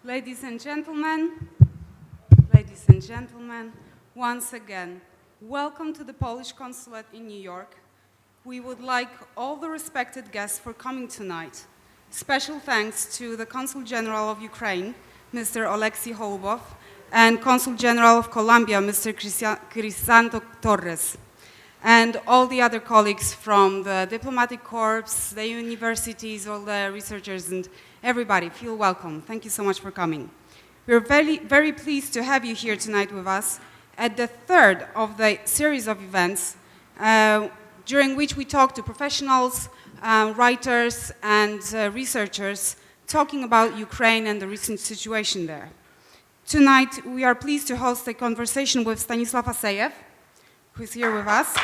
Ladies and gentlemen, once again, welcome to the Polish Consulate in New York. We would like all the respected guests for coming tonight. Special thanks to the Consul General of Ukraine, Mr. Oleksiy Holubov, and Consul General of Colombia, Mr. Crisanto Torres, and all the other colleagues from the diplomatic corps, the universities, all the researchers, and everybody. Feel welcome. Thank you so much for coming. We're very, very pleased to have you here tonight with us at the third of the series of events during which we talk to professionals, writers, and researchers talking about Ukraine and the recent situation there. Tonight, we are pleased to host a conversation with Stanislav Aseyev, who is here with us.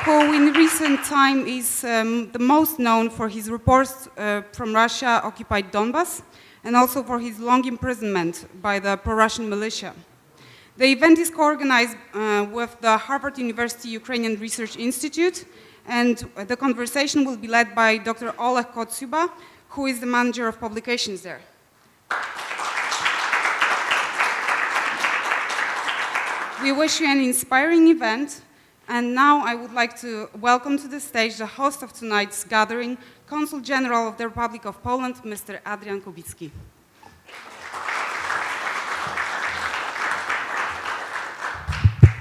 Who in recent time is the most known for his reports from Russia-occupied Donbass, and also for his long imprisonment by the pro-Russian militia. The event is co-organized with the Harvard University Ukrainian Research Institute, and the conversation will be led by Dr. Oleg Kotsuba, who is the manager of publications there. We wish you an inspiring event, and now I would like to welcome to the stage the host of tonight's gathering, Consul General of the Republic of Poland, Mr. Adrian Kubicki.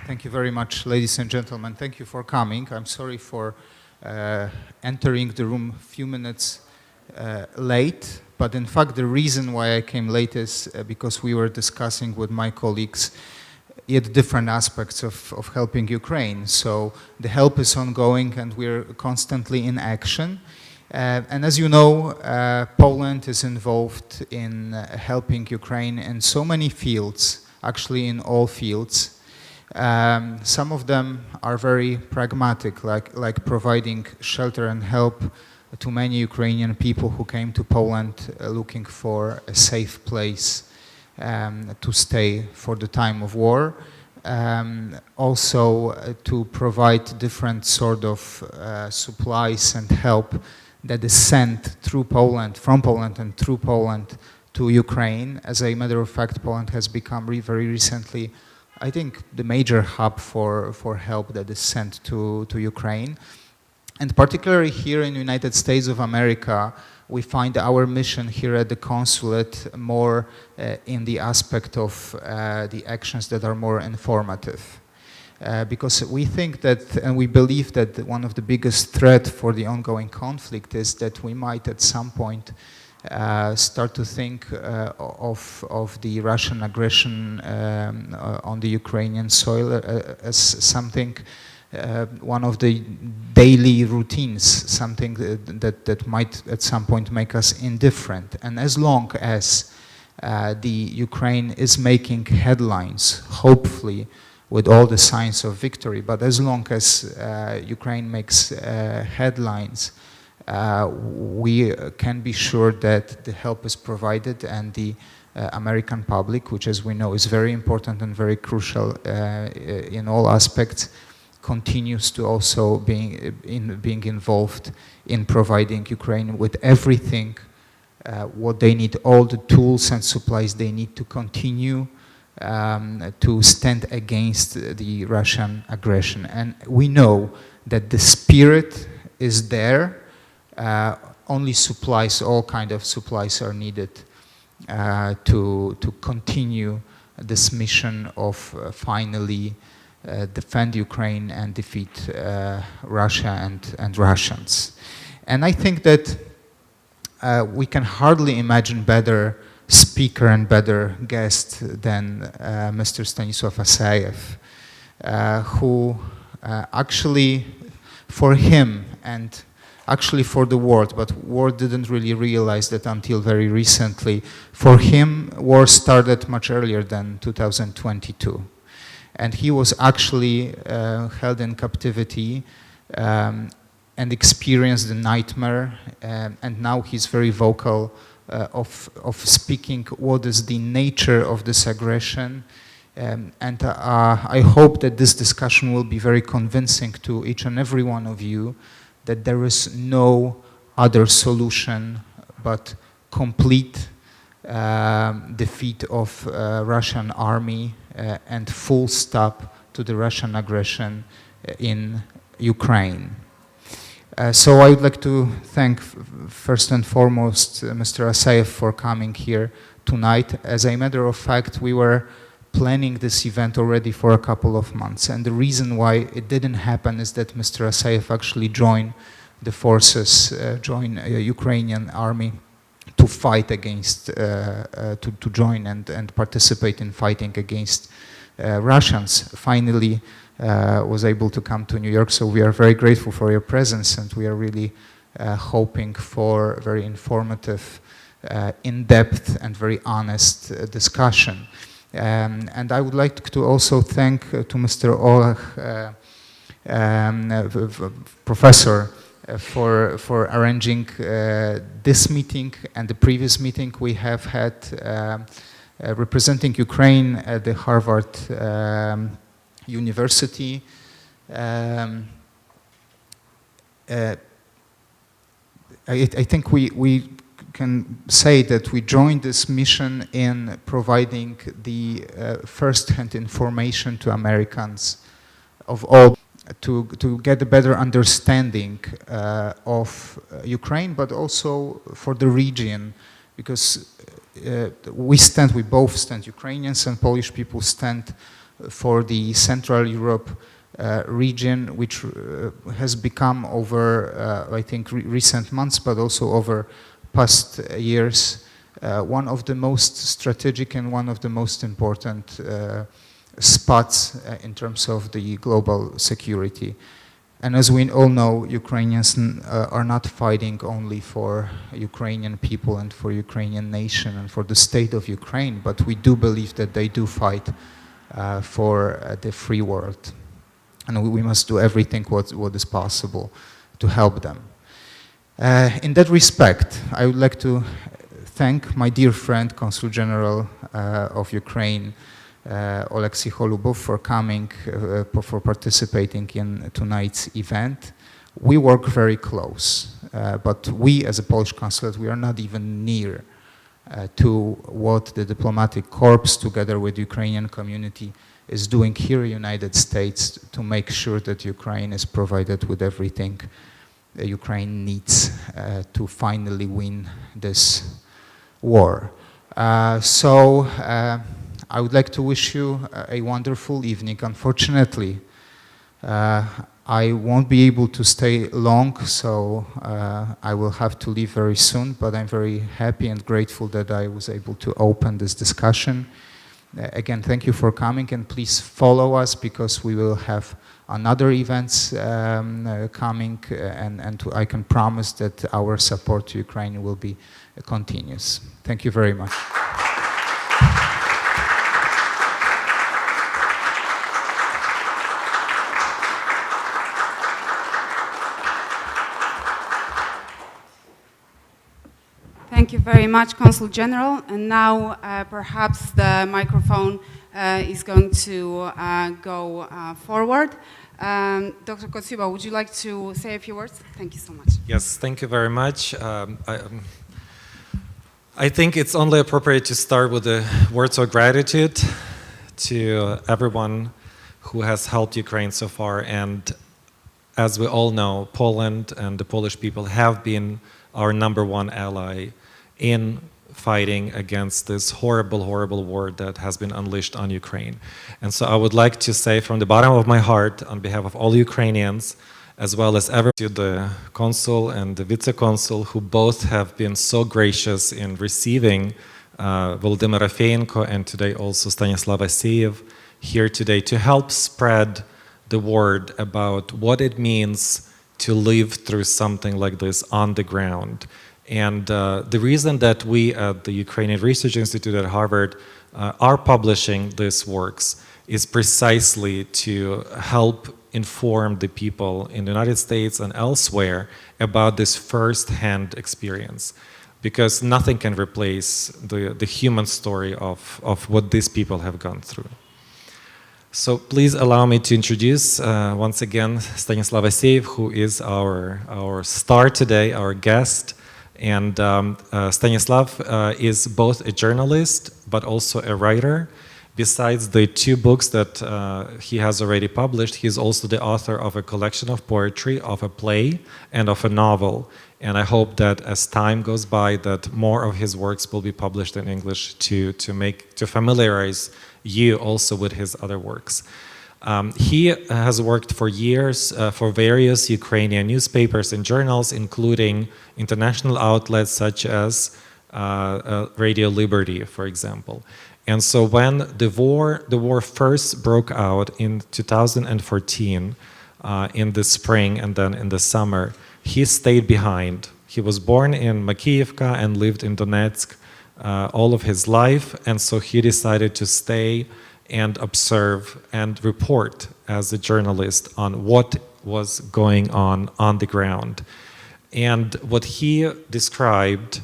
Thank you very much, ladies and gentlemen. Thank you for coming. I'm sorry for entering the room a few minutes late, but in fact the reason why I came late is because we were discussing with my colleagues yet different aspects of helping Ukraine. So the help is ongoing and we're constantly in action. And as you know, Poland is involved in helping Ukraine in so many fields, actually in all fields. Some of them are very pragmatic, like providing shelter and help to many Ukrainian people who came to Poland looking for a safe place to stay for the time of war. Also to provide different sort of supplies and help that is sent through Poland, from Poland and through Poland to Ukraine. As a matter of fact, Poland has become very recently, I think, the major hub for help that is sent to Ukraine. And particularly here in the United States of America, we find our mission here at the consulate more in the aspect of the actions that are more informative. Because we think that, and we believe that one of the biggest threats for the ongoing conflict is that we might at some point start to think of the Russian aggression on the Ukrainian soil as something, one of the daily routines, something that might at some point make us indifferent. And as long as the Ukraine is making headlines, hopefully with all the signs of victory, but as long as Ukraine makes headlines, we can be sure that the help is provided and the American public, which as we know is very important and very crucial in all aspects, continues to also being involved in providing Ukraine with everything what they need, all the tools and supplies they need to continue to stand against the Russian aggression. And we know that the spirit is there, only supplies, all kind of supplies are needed to continue this mission of finally defend Ukraine and defeat Russia and Russians. And I think that we can hardly imagine better speaker and better guest than Mr. Stanislav Aseyev, who actually for him and actually for the world, but world didn't really realize that until very recently. For him, war started much earlier than 2022. And he was actually held in captivity and experienced the nightmare, and now he's very vocal of speaking what is the nature of this aggression. And I hope that this discussion will be very convincing to each and every one of you that there is no other solution but complete defeat of Russian army and full stop to the Russian aggression in Ukraine. So I would like to thank first and foremost Mr. Aseyev for coming here tonight. As a matter of fact, we were planning this event already for a couple of months, and the reason why it didn't happen is that Mr. Aseyev actually joined the forces, joined Ukrainian army to fight against, to join and participate in fighting against Russians. Finally was able to come to New York, so we are very grateful for your presence, and we are really hoping for a very informative, in-depth and very honest discussion. And I would like to also thank to Mr. Oleg, Professor, for arranging this meeting and the previous meeting we have had representing Ukraine at the Harvard University. I think we can say that we joined this mission in providing the first-hand information to Americans of all to get a better understanding of Ukraine, but also for the region, because we both stand, Ukrainians and Polish people stand for the Central Europe region, which has become over, I think, recent months, but also over past years, one of the most strategic and one of the most important spots in terms of the global security. And as we all know, Ukrainians are not fighting only for Ukrainian people and for Ukrainian nation and for the state of Ukraine, but we do believe that they do fight for the free world. And we must do everything what is possible to help them. In that respect, I would like to thank my dear friend, Consul General of Ukraine, Oleksiy Holubov, for coming, for participating in tonight's event. We work very close, but we as a Polish consulate, we are not even near to what the diplomatic corps together with the Ukrainian community is doing here in the United States to make sure that Ukraine is provided with everything Ukraine needs to finally win this war. I would like to wish you a wonderful evening. Unfortunately, I won't be able to stay long, so I will have to leave very soon, but I'm very happy and grateful that I was able to open this discussion. Again, thank you for coming, and please follow us because we will have another events coming, and I can promise that our support to Ukraine will be continuous. Thank you very much. Thank you very much, Consul General. And now perhaps the microphone is going to go forward. Dr. Kotsiba, would you like to say a few words? Thank you so much. Yes, thank you very much. I think it's only appropriate to start with the words of gratitude to everyone who has helped Ukraine so far. And as we all know, Poland and the Polish people have been our #1 ally in fighting against this horrible, horrible war that has been unleashed on Ukraine. And so I would like to say from the bottom of my heart, on behalf of all Ukrainians, as well as to the consul and the vice-consul, who both have been so gracious in receiving Volodymyr Afeyenko and today also Stanislav Aseyev here today to help spread the word about what it means to live through something like this on the ground. And the reason that we at the Ukrainian Research Institute at Harvard are publishing these works is precisely to help inform the people in the United States and elsewhere about this first-hand experience. Because nothing can replace the human story of what these people have gone through. So please allow me to introduce once again Stanislav Aseyev, who is our star today, our guest. And Stanislav is both a journalist but also a writer. Besides the 2 books that he has already published, he's also the author of a collection of poetry, of a play, and of a novel. And I hope that as time goes by, that more of his works will be published in English to familiarize you also with his other works. He has worked for years for various Ukrainian newspapers and journals, including international outlets such as Radio Liberty, for example. And so when the war first broke out in 2014, in the spring and then in the summer, he stayed behind. He was born in Makiyivka and lived in Donetsk all of his life, and so he decided to stay and observe and report as a journalist on what was going on the ground. And what he described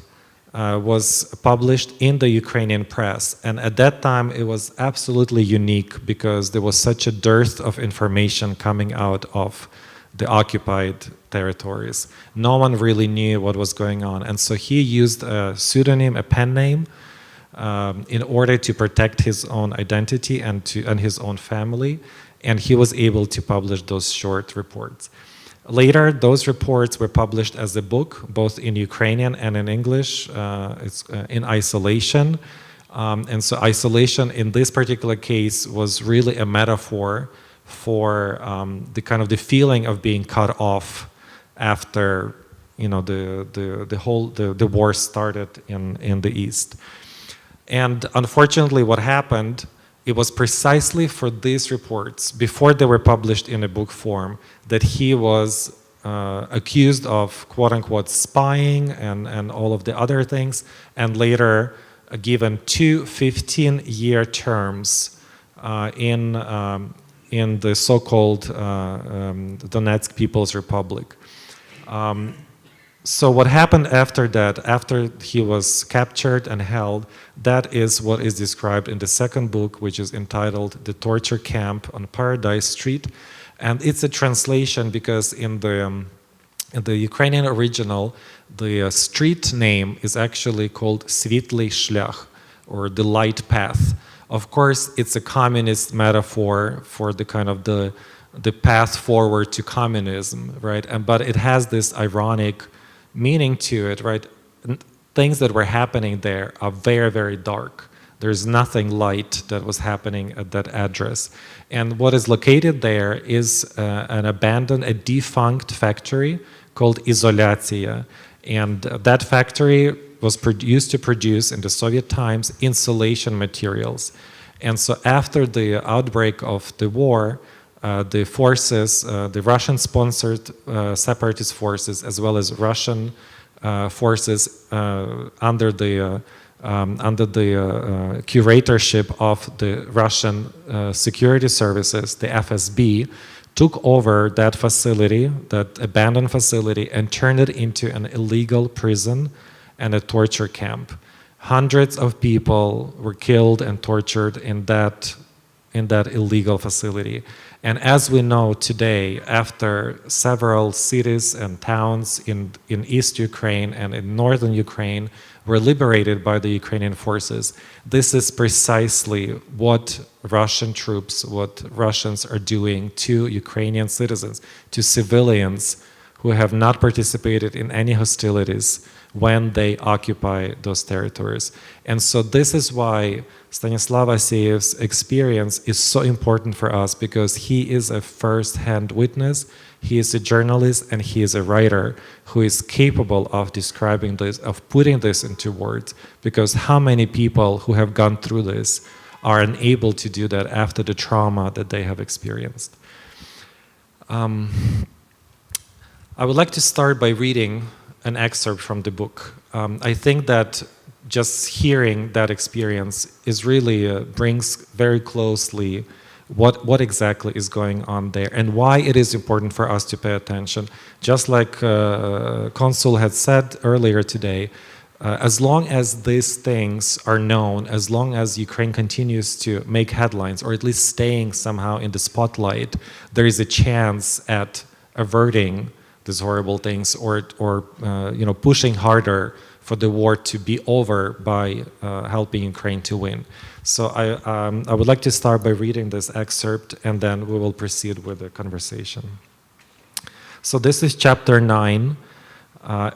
was published in the Ukrainian press. And at that time, it was absolutely unique because there was such a dearth of information coming out of the occupied territories. No one really knew what was going on. And so he used a pseudonym, a pen name, in order to protect his own identity and his own family. And he was able to publish those short reports. Later, those reports were published as a book, both in Ukrainian and in English. It's in isolation. And so isolation in this particular case was really a metaphor for the kind of the feeling of being cut off after the war started in the East. And unfortunately, what happened, it was precisely for these reports, before they were published in a book form, that he was accused of quote-unquote spying and all of the other things, and later given 2 15-year terms in the so-called Donetsk People's Republic. So what happened after that, after he was captured and held, that is what is described in the second book, which is entitled The Torture Camp on Paradise Street. And it's a translation because in the Ukrainian original, the street name is actually called Svitlый Shlях, or the light path. Of course, it's a communist metaphor for the kind of the path forward to communism, right? But it has this ironic meaning to it, right? Things that were happening there are very, very dark. There's nothing light that was happening at that address. And what is located there is a defunct factory called Izolyatsiya. And that factory was used to produce, in the Soviet times, insulation materials. And so after the outbreak of the war, the forces, the Russian-sponsored separatist forces, as well as Russian forces under the curatorship of the Russian security services, the FSB, took over that facility, that abandoned facility, and turned it into an illegal prison and a torture camp. Hundreds of people were killed and tortured in that illegal facility. And as we know today, after several cities and towns in East Ukraine and in northern Ukraine were liberated by the Ukrainian forces, this is precisely what Russian troops, what Russians are doing to Ukrainian citizens, to civilians who have not participated in any hostilities when they occupy those territories. And so this is why Stanislav Aseyev's experience is so important for us, because he is a first-hand witness, he is a journalist, and he is a writer who is capable of describing this, of putting this into words, because how many people who have gone through this are unable to do that after the trauma that they have experienced. I would like to start by reading an excerpt from the book. I think that just hearing that experience is really brings very closely what exactly is going on there and why it is important for us to pay attention. Just like Consul had said earlier today, As long as these things are known, as long as Ukraine continues to make headlines, or at least staying somehow in the spotlight, there is a chance at averting these horrible things, or pushing harder for the war to be over by helping Ukraine to win. So I would like to start by reading this excerpt, and then we will proceed with the conversation. So this is chapter 9.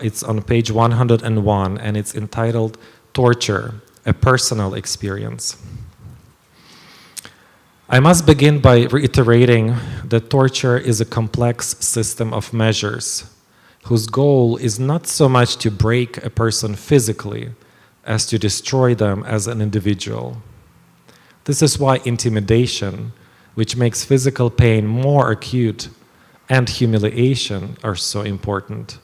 It's on page 101, and it's entitled Torture, a Personal Experience. I must begin by reiterating that torture is a complex system of measures whose goal is not so much to break a person physically as to destroy them as an individual. This is why intimidation, which makes physical pain more acute, and humiliation are so important.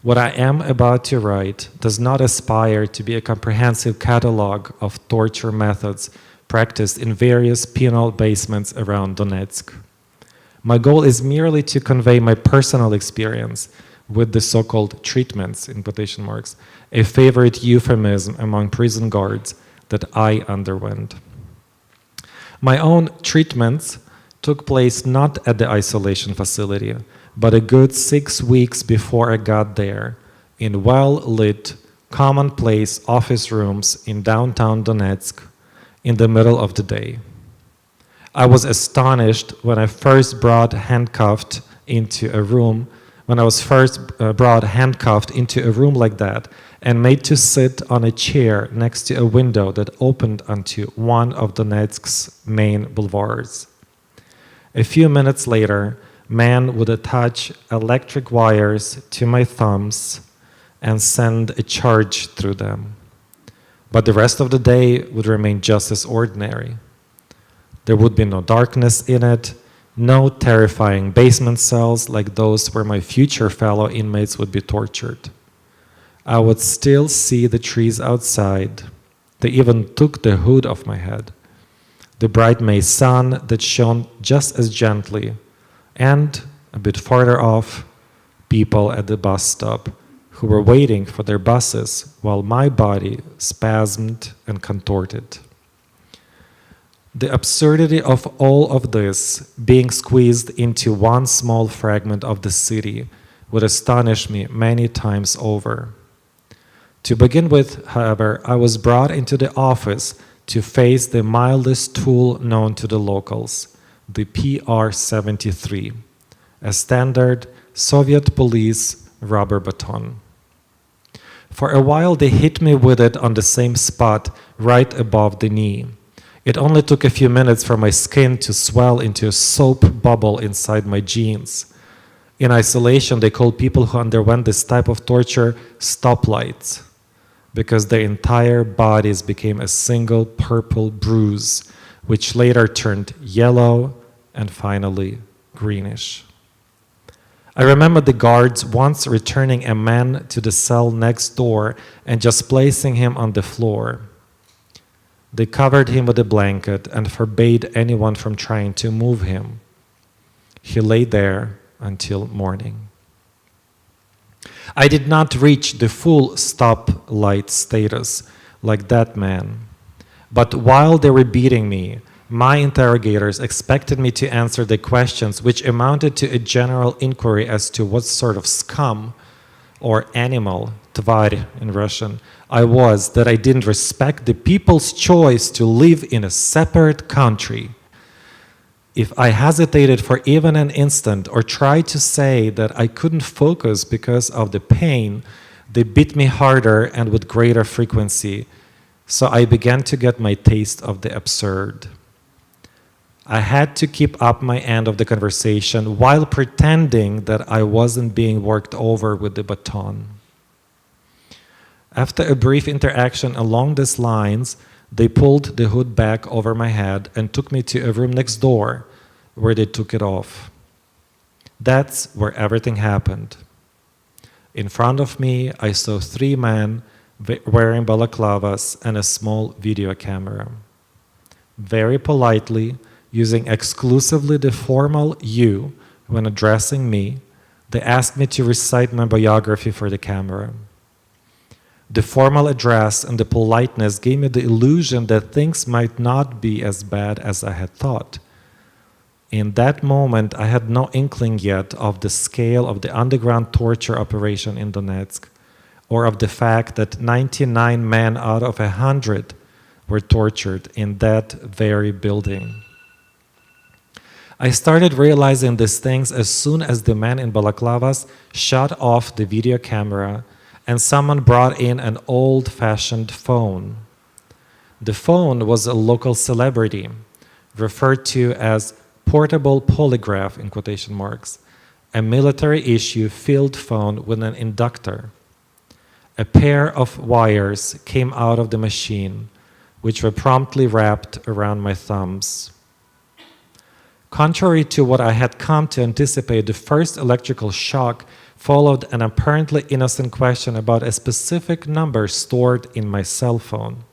What I am about to write does not aspire to be a comprehensive catalog of torture methods practiced in various penal basements around Donetsk. My goal is merely to convey my personal experience with the so-called treatments, in quotation marks, a favorite euphemism among prison guards that I underwent. My own treatments took place not at the isolation facility, but a good 6 weeks before I got there, in well-lit, commonplace office rooms in downtown Donetsk in the middle of the day. I was astonished when I was first brought handcuffed into a room like that and made to sit on a chair next to a window that opened onto one of Donetsk's main boulevards. A few minutes later, man would attach electric wires to my thumbs and send a charge through them. But the rest of the day would remain just as ordinary. There would be no darkness in it, no terrifying basement cells like those where my future fellow inmates would be tortured. I would still see the trees outside. They even took the hood off my head. The bright May sun that shone just as gently, and a bit farther off, people at the bus stop who were waiting for their buses while my body spasmed and contorted. The absurdity of all of this being squeezed into one small fragment of the city would astonish me many times over. To begin with, however, I was brought into the office to face the mildest tool known to the locals, the PR-73, a standard Soviet police rubber baton. For a while they hit me with it on the same spot right above the knee. It only took a few minutes for my skin to swell into a soap bubble inside my jeans. In isolation, they called people who underwent this type of torture stoplights, because their entire bodies became a single purple bruise, which later turned yellow and finally greenish. I remember the guards once returning a man to the cell next door and just placing him on the floor. They covered him with a blanket and forbade anyone from trying to move him. He lay there until morning. I did not reach the full stoplight status like that man, but while they were beating me, my interrogators expected me to answer the questions, which amounted to a general inquiry as to what sort of scum or animal, тварь in Russian, I was, that I didn't respect the people's choice to live in a separate country. If I hesitated for even an instant or tried to say that I couldn't focus because of the pain, they beat me harder and with greater frequency, so I began to get my taste of the absurd. I had to keep up my end of the conversation while pretending that I wasn't being worked over with the baton. After a brief interaction along these lines, they pulled the hood back over my head and took me to a room next door where they took it off. That's where everything happened. In front of me, I saw 3 men wearing balaclavas and a small video camera. Very politely, using exclusively the formal you when addressing me, they asked me to recite my biography for the camera. The formal address and the politeness gave me the illusion that things might not be as bad as I had thought. In that moment, I had no inkling yet of the scale of the underground torture operation in Donetsk, or of the fact that 99 men out of 100 were tortured in that very building. I started realizing these things as soon as the man in balaclavas shut off the video camera and someone brought in an old-fashioned phone. The phone was a local celebrity, referred to as portable polygraph, in quotation marks, a military-issue field phone with an inductor. A pair of wires came out of the machine, which were promptly wrapped around my thumbs. Contrary to what I had come to anticipate, the first electrical shock followed an apparently innocent question about a specific number stored in my cell phone.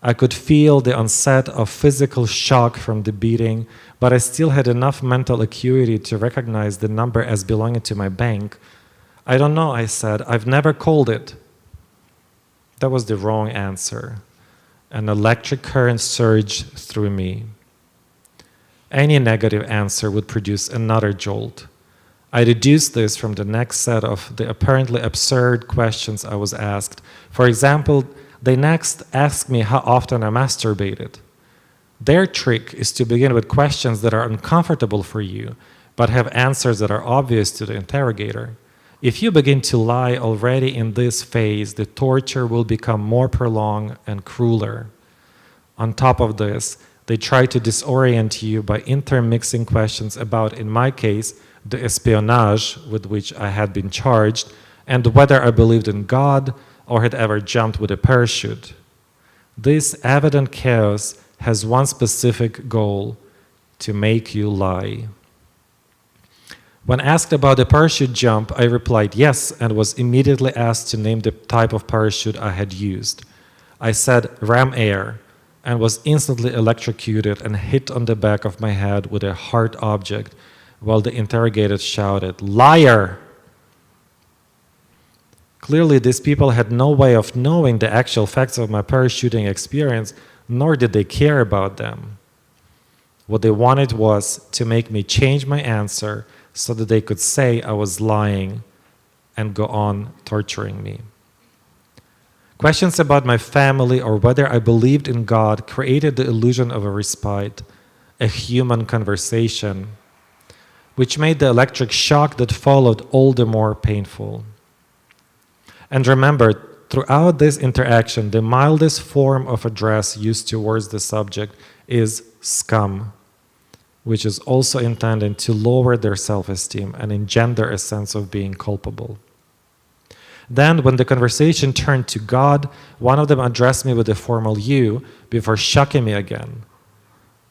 I could feel the onset of physical shock from the beating, but I still had enough mental acuity to recognize the number as belonging to my bank. I don't know, I said. I've never called it. That was the wrong answer. An electric current surged through me. Any negative answer would produce another jolt. I deduced this from the next set of the apparently absurd questions I was asked. For example, they next asked me how often I masturbated. Their trick is to begin with questions that are uncomfortable for you, but have answers that are obvious to the interrogator. If you begin to lie already in this phase, the torture will become more prolonged and crueler. On top of this, they try to disorient you by intermixing questions about, in my case, the espionage with which I had been charged, and whether I believed in God or had ever jumped with a parachute. This evident chaos has one specific goal: to make you lie. When asked about the parachute jump, I replied yes, and was immediately asked to name the type of parachute I had used. I said ram air, and was instantly electrocuted and hit on the back of my head with a hard object, while the interrogator shouted, "Liar!" Clearly, these people had no way of knowing the actual facts of my parachuting experience, nor did they care about them. What they wanted was to make me change my answer so that they could say I was lying and go on torturing me. Questions about my family or whether I believed in God created the illusion of a respite, a human conversation, which made the electric shock that followed all the more painful. And remember, throughout this interaction, the mildest form of address used towards the subject is scum, which is also intended to lower their self-esteem and engender a sense of being culpable. Then, when the conversation turned to God, one of them addressed me with a formal "you" before shocking me again.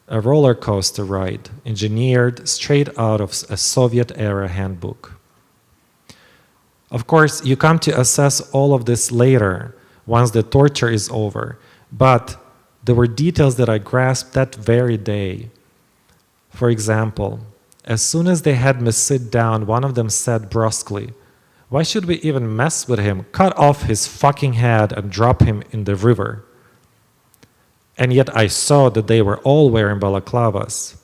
A roller coaster ride, engineered straight out of a Soviet-era handbook. Of course, you come to assess all of this later, once the torture is over, but there were details that I grasped that very day. For example, as soon as they had me sit down, one of them said brusquely, "Why should we even mess with him? Cut off his fucking head and drop him in the river." And yet I saw that they were all wearing balaclavas.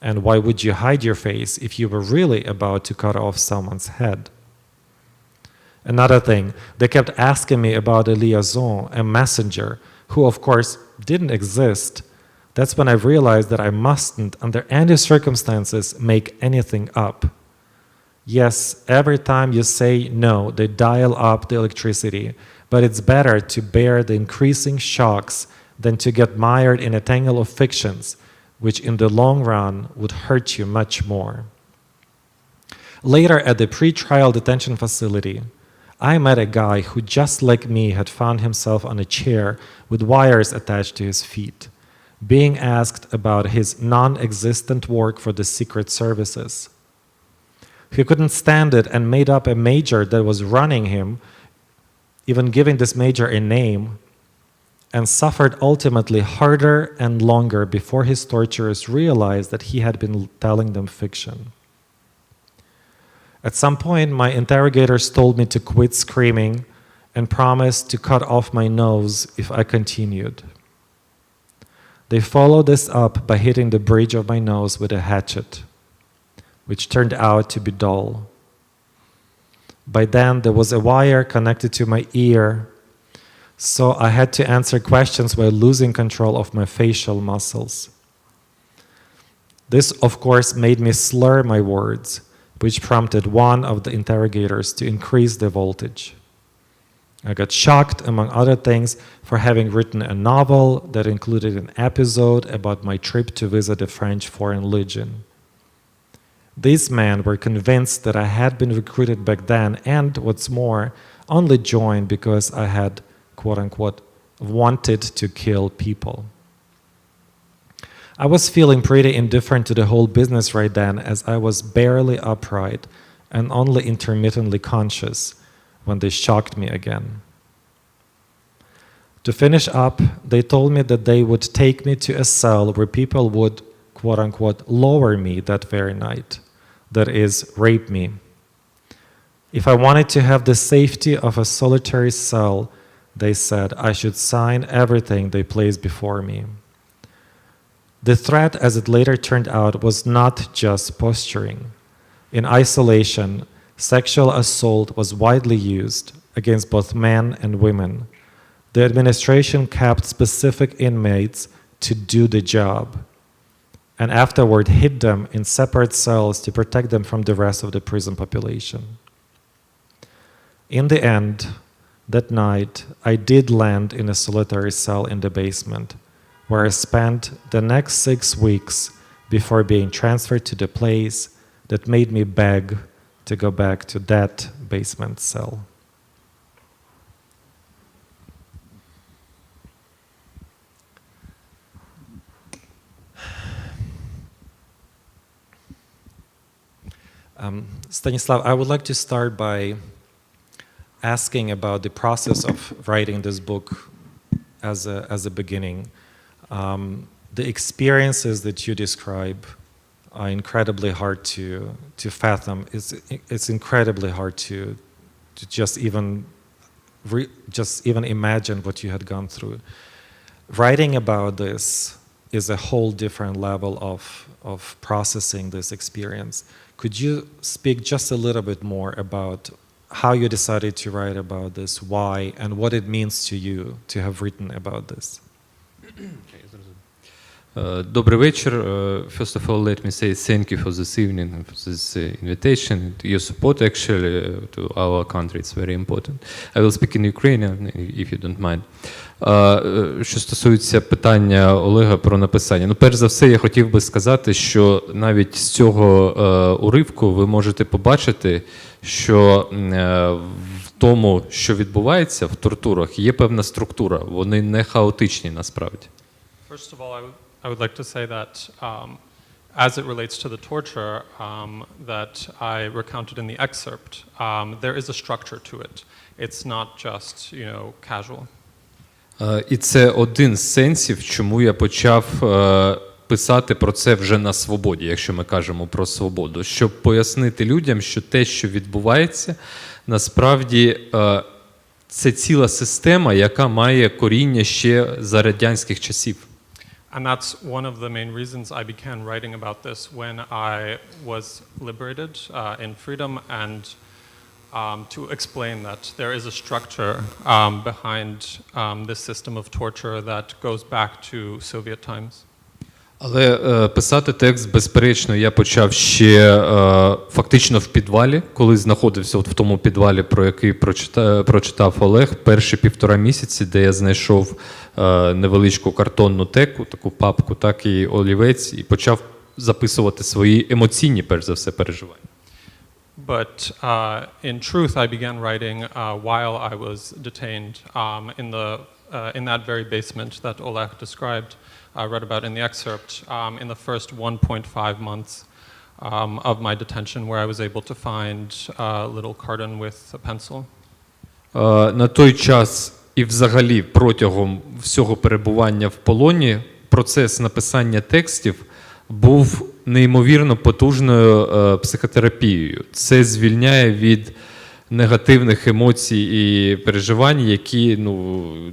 And why would you hide your face if you were really about to cut off someone's head? Another thing, they kept asking me about a liaison, a messenger, who of course didn't exist. That's when I realized that I mustn't, under any circumstances, make anything up. Yes, every time you say no, they dial up the electricity, but it's better to bear the increasing shocks than to get mired in a tangle of fictions, which in the long run would hurt you much more. Later at the pre-trial detention facility, I met a guy who, just like me, had found himself on a chair with wires attached to his feet, being asked about his non-existent work for the secret services. He couldn't stand it and made up a major that was running him, even giving this major a name, and suffered ultimately harder and longer before his torturers realized that he had been telling them fiction. At some point, my interrogators told me to quit screaming and promised to cut off my nose if I continued. They followed this up by hitting the bridge of my nose with a hatchet, which turned out to be dull. By then, there was a wire connected to my ear, so I had to answer questions while losing control of my facial muscles. This, of course, made me slur my words, which prompted one of the interrogators to increase the voltage. I got shocked, among other things, for having written a novel that included an episode about my trip to visit a French Foreign Legion. These men were convinced that I had been recruited back then and, what's more, only joined because I had, quote-unquote, wanted to kill people. I was feeling pretty indifferent to the whole business right then, as I was barely upright and only intermittently conscious when they shocked me again. To finish up, they told me that they would take me to a cell where people would, quote-unquote, lower me that very night, that is, rape me. If I wanted to have the safety of a solitary cell, they said I should sign everything they placed before me. The threat, as it later turned out, was not just posturing. In isolation, sexual assault was widely used against both men and women. The administration kept specific inmates to do the job, and afterward hid them in separate cells to protect them from the rest of the prison population. In the end, that night, I did land in a solitary cell in the basement, where I spent the next 6 weeks before being transferred to the place that made me beg to go back to that basement cell. Stanislav, I would like to start by asking about the process of writing this book as a beginning. The experiences that you describe are incredibly hard to fathom. It's incredibly hard to just even imagine what you had gone through. Writing about this is a whole different level of processing this experience. Could you speak just a little bit more about how you decided to write about this, why, and what it means to you to have written about this? Добрий вечір. First of all, let me say thank you for this evening, for this invitation, your support actually to our country. It's very important. I will speak in Ukrainian, if you don't mind. Що стосується питання Олега про написання. Ну, перш за все, я хотів би сказати, що навіть з цього уривку ви можете побачити, що в тому, що відбувається в тортурах, є певна структура. Вони не хаотичні насправді. First of all, I would like to say that as it relates to the torture that I recounted in the excerpt, there is a structure to it. It's not just, casual. І це один з сенсів, чому я почав писати про це вже на свободі, якщо ми кажемо про свободу, щоб пояснити людям, що те, що відбувається, насправді це ціла система, яка має коріння ще за радянських часів. And that's one of the main reasons I began writing about this when I was liberated in freedom, and to explain that there is a structure behind this system of torture that goes back to Soviet times. Але писати текст, безперечно, я почав ще фактично в підвалі, коли знаходився от в тому підвалі, про який прочитав Олег, перші 1,5 місяці, де я знайшов невеличку картонну теку, таку папку, так і олівець, і почав записувати свої емоційні, перш за все, переживання. But in truth, I began writing while I was detained in that very basement that Oleg described. I read about in the excerpt in the first 1.5 months of my detention, where I was able to find a little carton with a pencil. На той час і взагалі протягом всього перебування в полоні процес написання текстів був неймовірно потужною психотерапією. Це звільняє від негативних емоцій і переживань, які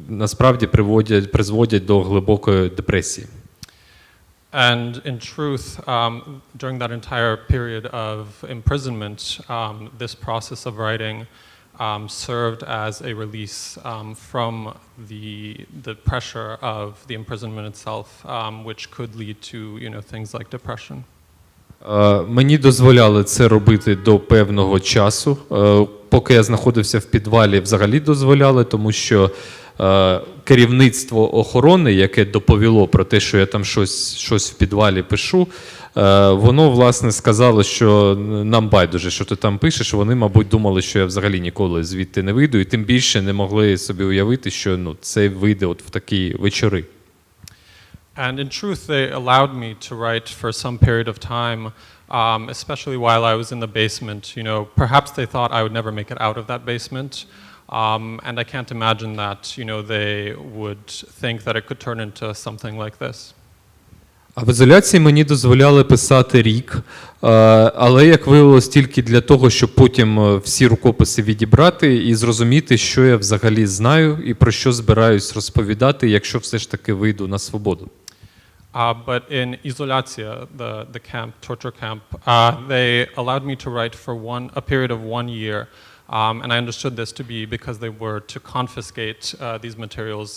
насправді призводять до глибокої депресії. And in truth, during that entire period of imprisonment, this process of writing served as a release from the pressure of the imprisonment itself, which could lead to things like depression. Мені дозволяли це робити до певного часу. Поки я знаходився в підвалі, взагалі дозволяли, тому що керівництво охорони, яке доповіло про те, що я там щось в підвалі пишу, воно, власне, сказало, що нам байдуже, що ти там пишеш. Вони, мабуть, думали, що я взагалі ніколи звідти не вийду, і тим більше не могли собі уявити, що це вийде от в такі вечори. And in truth, they allowed me to write for some period of time, especially while I was in the basement. Perhaps they thought I would never make it out of that basement. And I can't imagine that, they would think that it could turn into something like this. А в ізоляції мені дозволяли писати рік, але, як виявилось, тільки для того, щоб потім всі рукописи відібрати і зрозуміти, що я взагалі знаю і про що збираюсь розповідати, якщо все ж таки вийду на свободу. But in Izolatia, the camp, torture camp, they allowed me to write for a period of 1 year. And I understood this to be because they were to confiscate these materials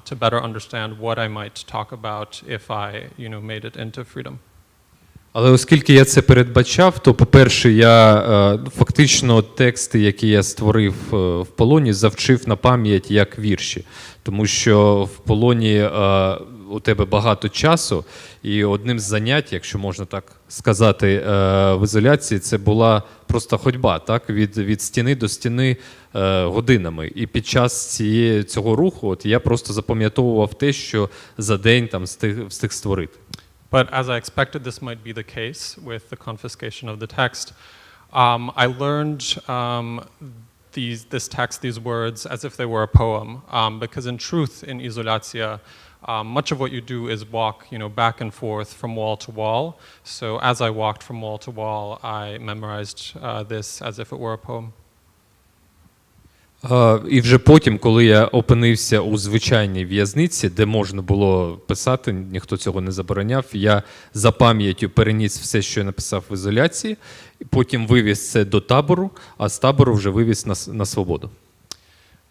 to better understand what I might talk about if I, made it into freedom. Але оскільки я це передбачав, то, по-перше, я фактично тексти, які я створив в полоні, завчив на пам'ять як вірші. Тому що в полоні у тебе багато часу, і одним з занять, якщо можна так сказати, в ізоляції, це була просто ходьба, так? Від стіни до стіни годинами. І під час цього руху я просто запам'ятовував те, що за день там встиг створити. But as I expected this might be the case with the confiscation of the text, I learned this text, these words, as if they were a poem. Because in truth, in Izolatia, much of what you do is walk, back and forth from wall to wall. So as I walked from wall to wall, I memorized this as if it were a poem. І вже потім, коли я опинився у звичайній в'язниці, де можна було писати, ніхто цього не забороняв, я за пам'яттю переніс все, що я написав в ізоляції, і потім вивіз це до табору, а з табору вже вивіз на свободу.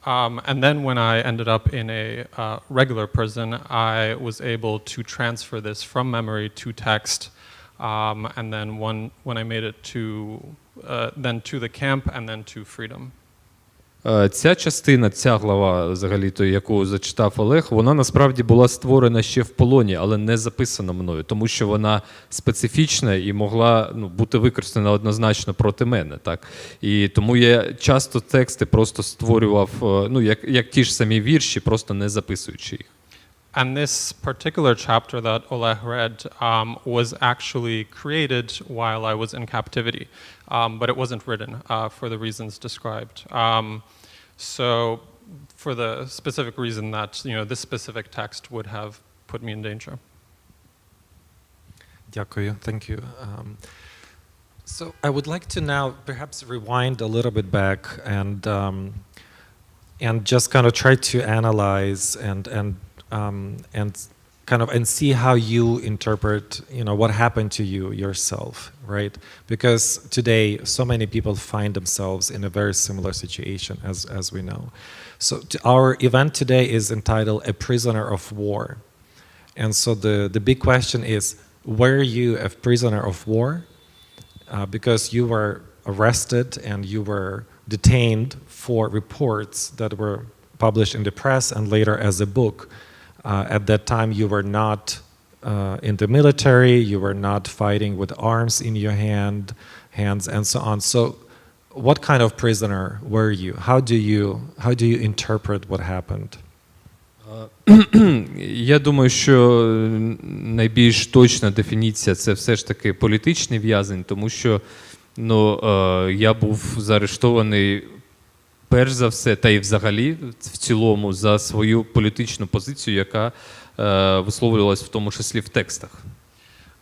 And then when I ended up in a regular prison, I was able to transfer this from memory to text. And then when I made it to the camp and then to freedom. Ця частина, ця глава, взагалі-то, яку зачитав Олег, вона насправді була створена ще в полоні, але не записана мною, тому що вона специфічна і могла бути використана однозначно проти мене. Так? І тому я часто тексти просто створював, як ті ж самі вірші, просто не записуючи їх. And this particular chapter that Oleg read was actually created while I was in captivity, but it wasn't written for the reasons described. So for the specific reason that this specific text would have put me in danger. Дякую. Thank you. So I would like to now perhaps rewind a little bit back and just kind of try to analyze and kind of see how you interpret, what happened to you yourself, right? Because today so many people find themselves in a very similar situation, as we know. So our event today is entitled "A Prisoner of War," and so the big question is: were you a prisoner of war? Because you were arrested and you were detained for reports that were published in the press and later as a book. At that time, you were not in the military, you were not fighting with arms in your hands, and so on. So, what kind of prisoner were you? How do you interpret what happened? Я думаю, що найбільш точна дефініція – це все ж таки політичний в'язень, тому що я був заарештований перш за все, та й взагалі в цілому за свою політичну позицію, яка висловлювалась в тому числі в текстах.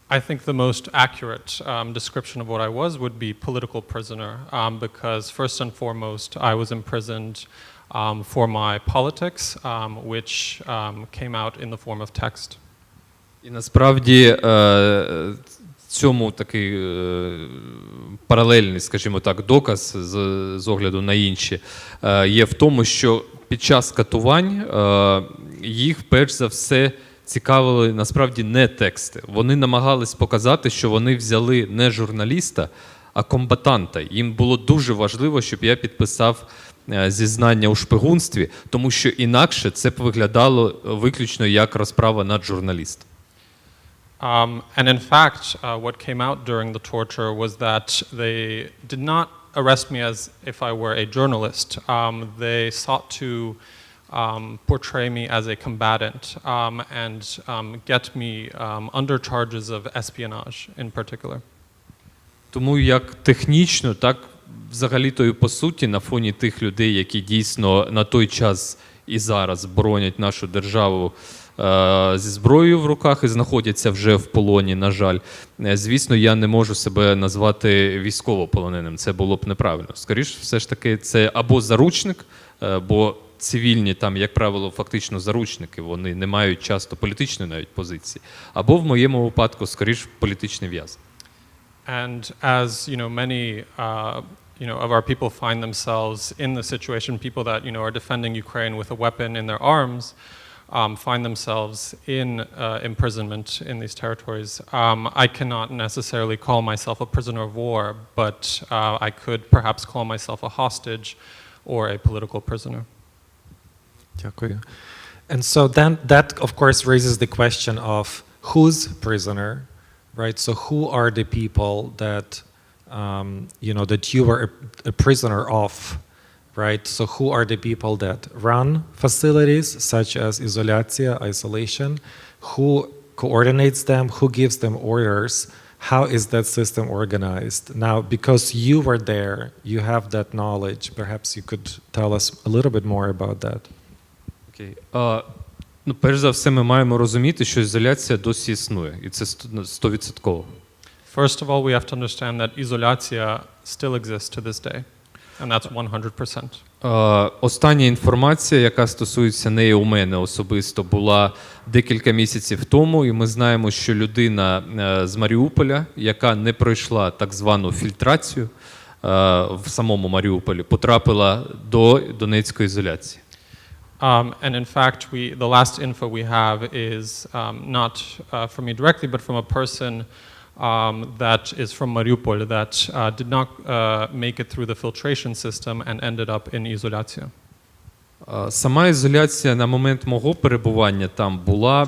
I think the most accurate description of what I was would be political prisoner, because first and foremost, I was imprisoned for my politics, which came out in the form of text. І насправді цьому такий паралельний, скажімо так, доказ з огляду на інші є в тому, що під час катувань їх перш за все цікавили насправді не тексти. Вони намагались показати, що вони взяли не журналіста, а комбатанта. Їм було дуже важливо, щоб я підписав зізнання у шпигунстві, тому що інакше це б виглядало виключно як розправа над журналістом. And in fact, what came out during the torture was that they did not arrest me as if I were a journalist. They sought to portray me as a combatant and get me under charges of espionage in particular. Тому як технічно, так взагалі-то і по суті на фоні тих людей, які дійсно на той час і зараз боронять нашу державу зі зброєю в руках і знаходяться вже в полоні, на жаль. Звісно, я не можу себе назвати військовополоненим, це було б неправильно. Скоріше, все ж таки, це або заручник, бо цивільні там, як правило, фактично заручники, вони не мають часто політичної навіть позиції, або в моєму випадку, скоріше, політичний в'язень. And as many of our people find themselves in the situation, people that are defending Ukraine with a weapon in their arms, find themselves in imprisonment in these territories. I cannot necessarily call myself a prisoner of war, but I could perhaps call myself a hostage or a political prisoner. Дякую. And so then that, of course, raises the question of who's prisoner, right? So who are the people that, that you were a prisoner of, right? So who are the people that run facilities such as izolyatsia, isolation? Who coordinates them? Who gives them orders? How is that system organized? Now, because you were there, you have that knowledge. Perhaps you could tell us a little bit more about that. Окей. Перш за все, ми маємо розуміти, що ізоляція досі існує, і це 100%. First of all, we have to understand that izolyatsia still exists to this day, and that's 100%. Остання інформація, яка стосується неї у мене особисто, була декілька місяців тому, і ми знаємо, що людина з Маріуполя, яка не пройшла так звану фільтрацію в самому Маріуполі, потрапила до Донецької ізоляції. And in fact, the last info we have is not from me directly, but from a person that is from Mariupol that did not make it through the filtration system and ended up in izolyatsia. Сама ізоляція на момент мого перебування там була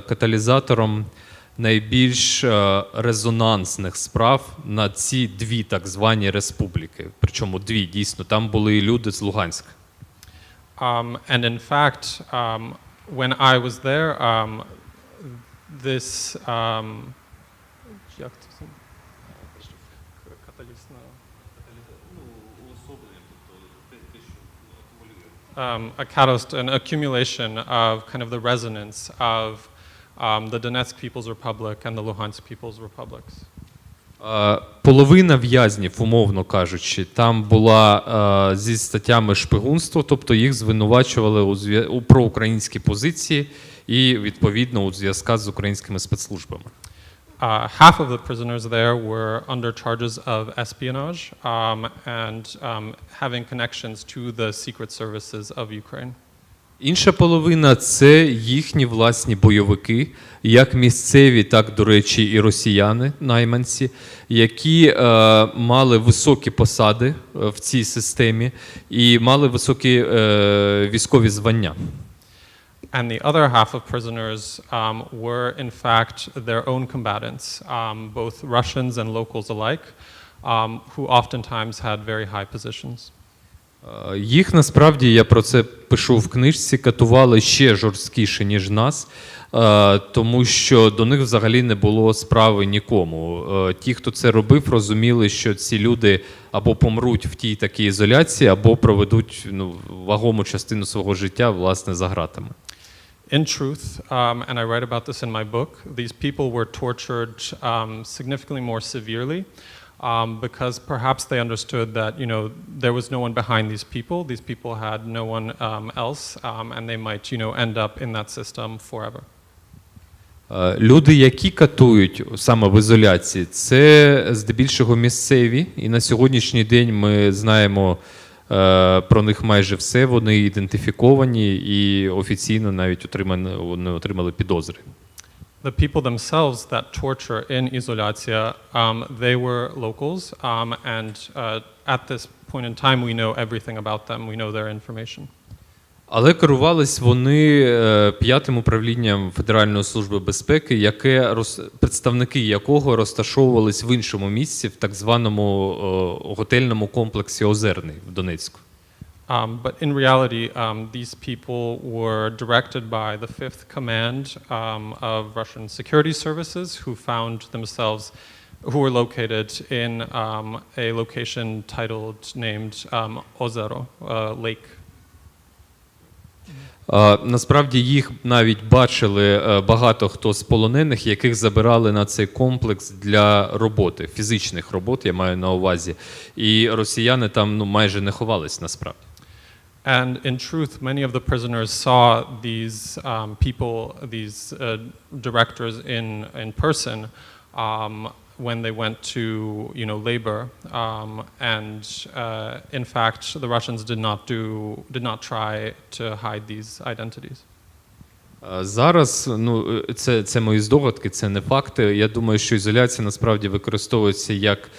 каталізатором найбільш резонансних справ на ці дві так звані республіки. Причому дві, дійсно, там були і люди з Луганська. And in fact, when I was there, this a catalyst, an accumulation of kind of the resonance of the Donetsk People's Republic and the Luhansk People's Republics. Половина в'язнів, умовно кажучи, там була зі статтями шпигунства, тобто їх звинувачували у проукраїнській позиції і, відповідно, у зв'язку з українськими спецслужбами. Half of the prisoners there were under charges of espionage and having connections to the secret services of Ukraine. Інша половина – це їхні власні бойовики, як місцеві, так, до речі, і росіяни, найманці, які мали високі посади в цій системі і мали високі військові звання. And the other half of prisoners were, in fact, their own combatants, both Russians and locals alike, who oftentimes had very high positions. Їх, насправді, я про це пишу в книжці, катували ще жорсткіше, ніж нас, тому що до них взагалі не було справи нікому. Ті, хто це робив, розуміли, що ці люди або помруть в тій такій ізоляції, або проведуть вагому частину свого життя, власне, за ґратами. In truth, and I write about this in my book, these people were tortured significantly more severely because perhaps they understood that, there was no one behind these people. These people had no one else, and they might, end up in that system forever. Люди, які катують саме в ізоляції, це здебільшого місцеві, і на сьогоднішній день ми знаємо про них майже все, вони ідентифіковані і офіційно навіть вони отримали підозри. The people themselves that torture in Izolatia, they were locals, and at this point in time we know everything about them, we know their information. Але керувались вони 5-м управлінням Федеральної служби безпеки, представники якого розташовувались в іншому місці, в так званому готельному комплексі Озерний в Донецьку. But in reality, these people were directed by the 5th Command of Russian security services, who were located in a location named Ozero, lake. Насправді їх навіть бачили багато хто з полонених, яких забирали на цей комплекс для роботи, фізичних робот, я маю на увазі. І росіяни там майже не ховались насправді. And in truth, many of the prisoners saw these people, these directors in person when they went to, labor. And in fact, the Russians did not try to hide these identities. Зараз, це мої здогадки, це не факти. Я думаю, що ізоляція насправді використовується як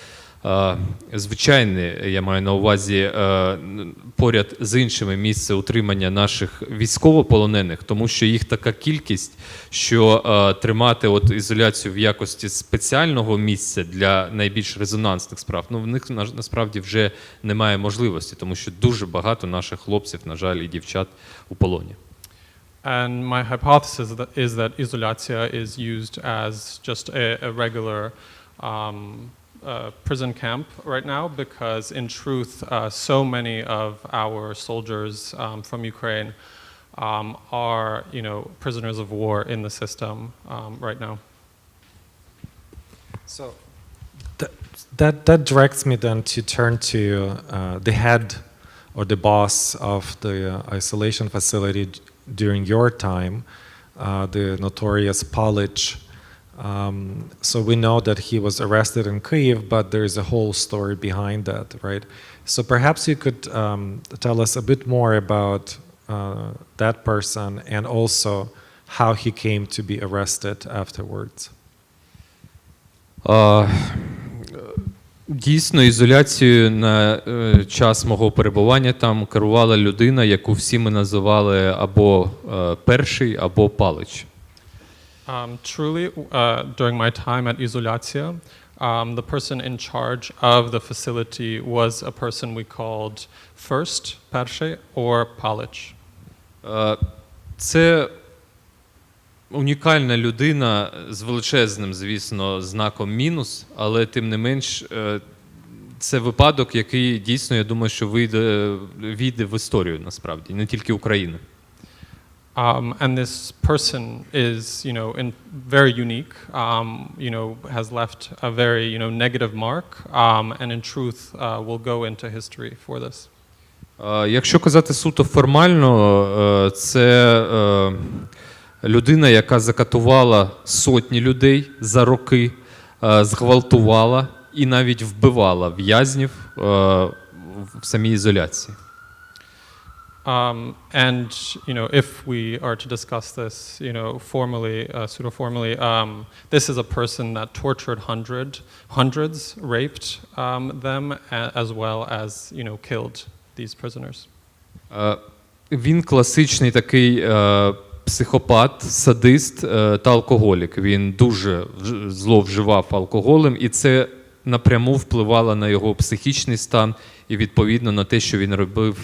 звичайне, я маю на увазі, поряд з іншими місце утримання наших військовополонених, тому що їх така кількість, що тримати ізоляцію в якості спеціального місця для найбільш резонансних справ, в них насправді вже немає можливості, тому що дуже багато наших хлопців, на жаль, і дівчат у полоні. And my hypothesis is that Izolatia is used as just a regular prison camp right now, because in truth, so many of our soldiers from Ukraine are, prisoners of war in the system right now. So that directs me then to turn to the head or the boss of the isolation facility during your time, the notorious Palich. So we know that he was arrested in Kyiv, but there is a whole story behind that, right? So perhaps you could tell us a bit more about that person and also how he came to be arrested afterwards. Дійсно, ізоляцією на час мого перебування там керувала людина, яку всі ми називали або Перший, або Палич. Truly, during my time at Izolatia, the person in charge of the facility was a person we called First, Pershey, or Palich. Це унікальна людина з величезним, звісно, знаком мінус, але тим не менш це випадок, який дійсно, я думаю, що війде в історію насправді, не тільки України. And this person is, very unique, has left a very, negative mark, and in truth will go into history for this. Якщо казати суто формально, це людина, яка закатувала сотні людей за роки, зґвалтувала і навіть вбивала в'язнів в самій ізоляції. And, if we are to discuss this, formally, pseudo-formally, this is a person that tortured hundreds, raped them, as well as, killed these prisoners. Він класичний такий психопат, садист та алкоголік. Він дуже зловживав алкоголем, і це напряму впливало на його психічний стан і відповідно на те, що він робив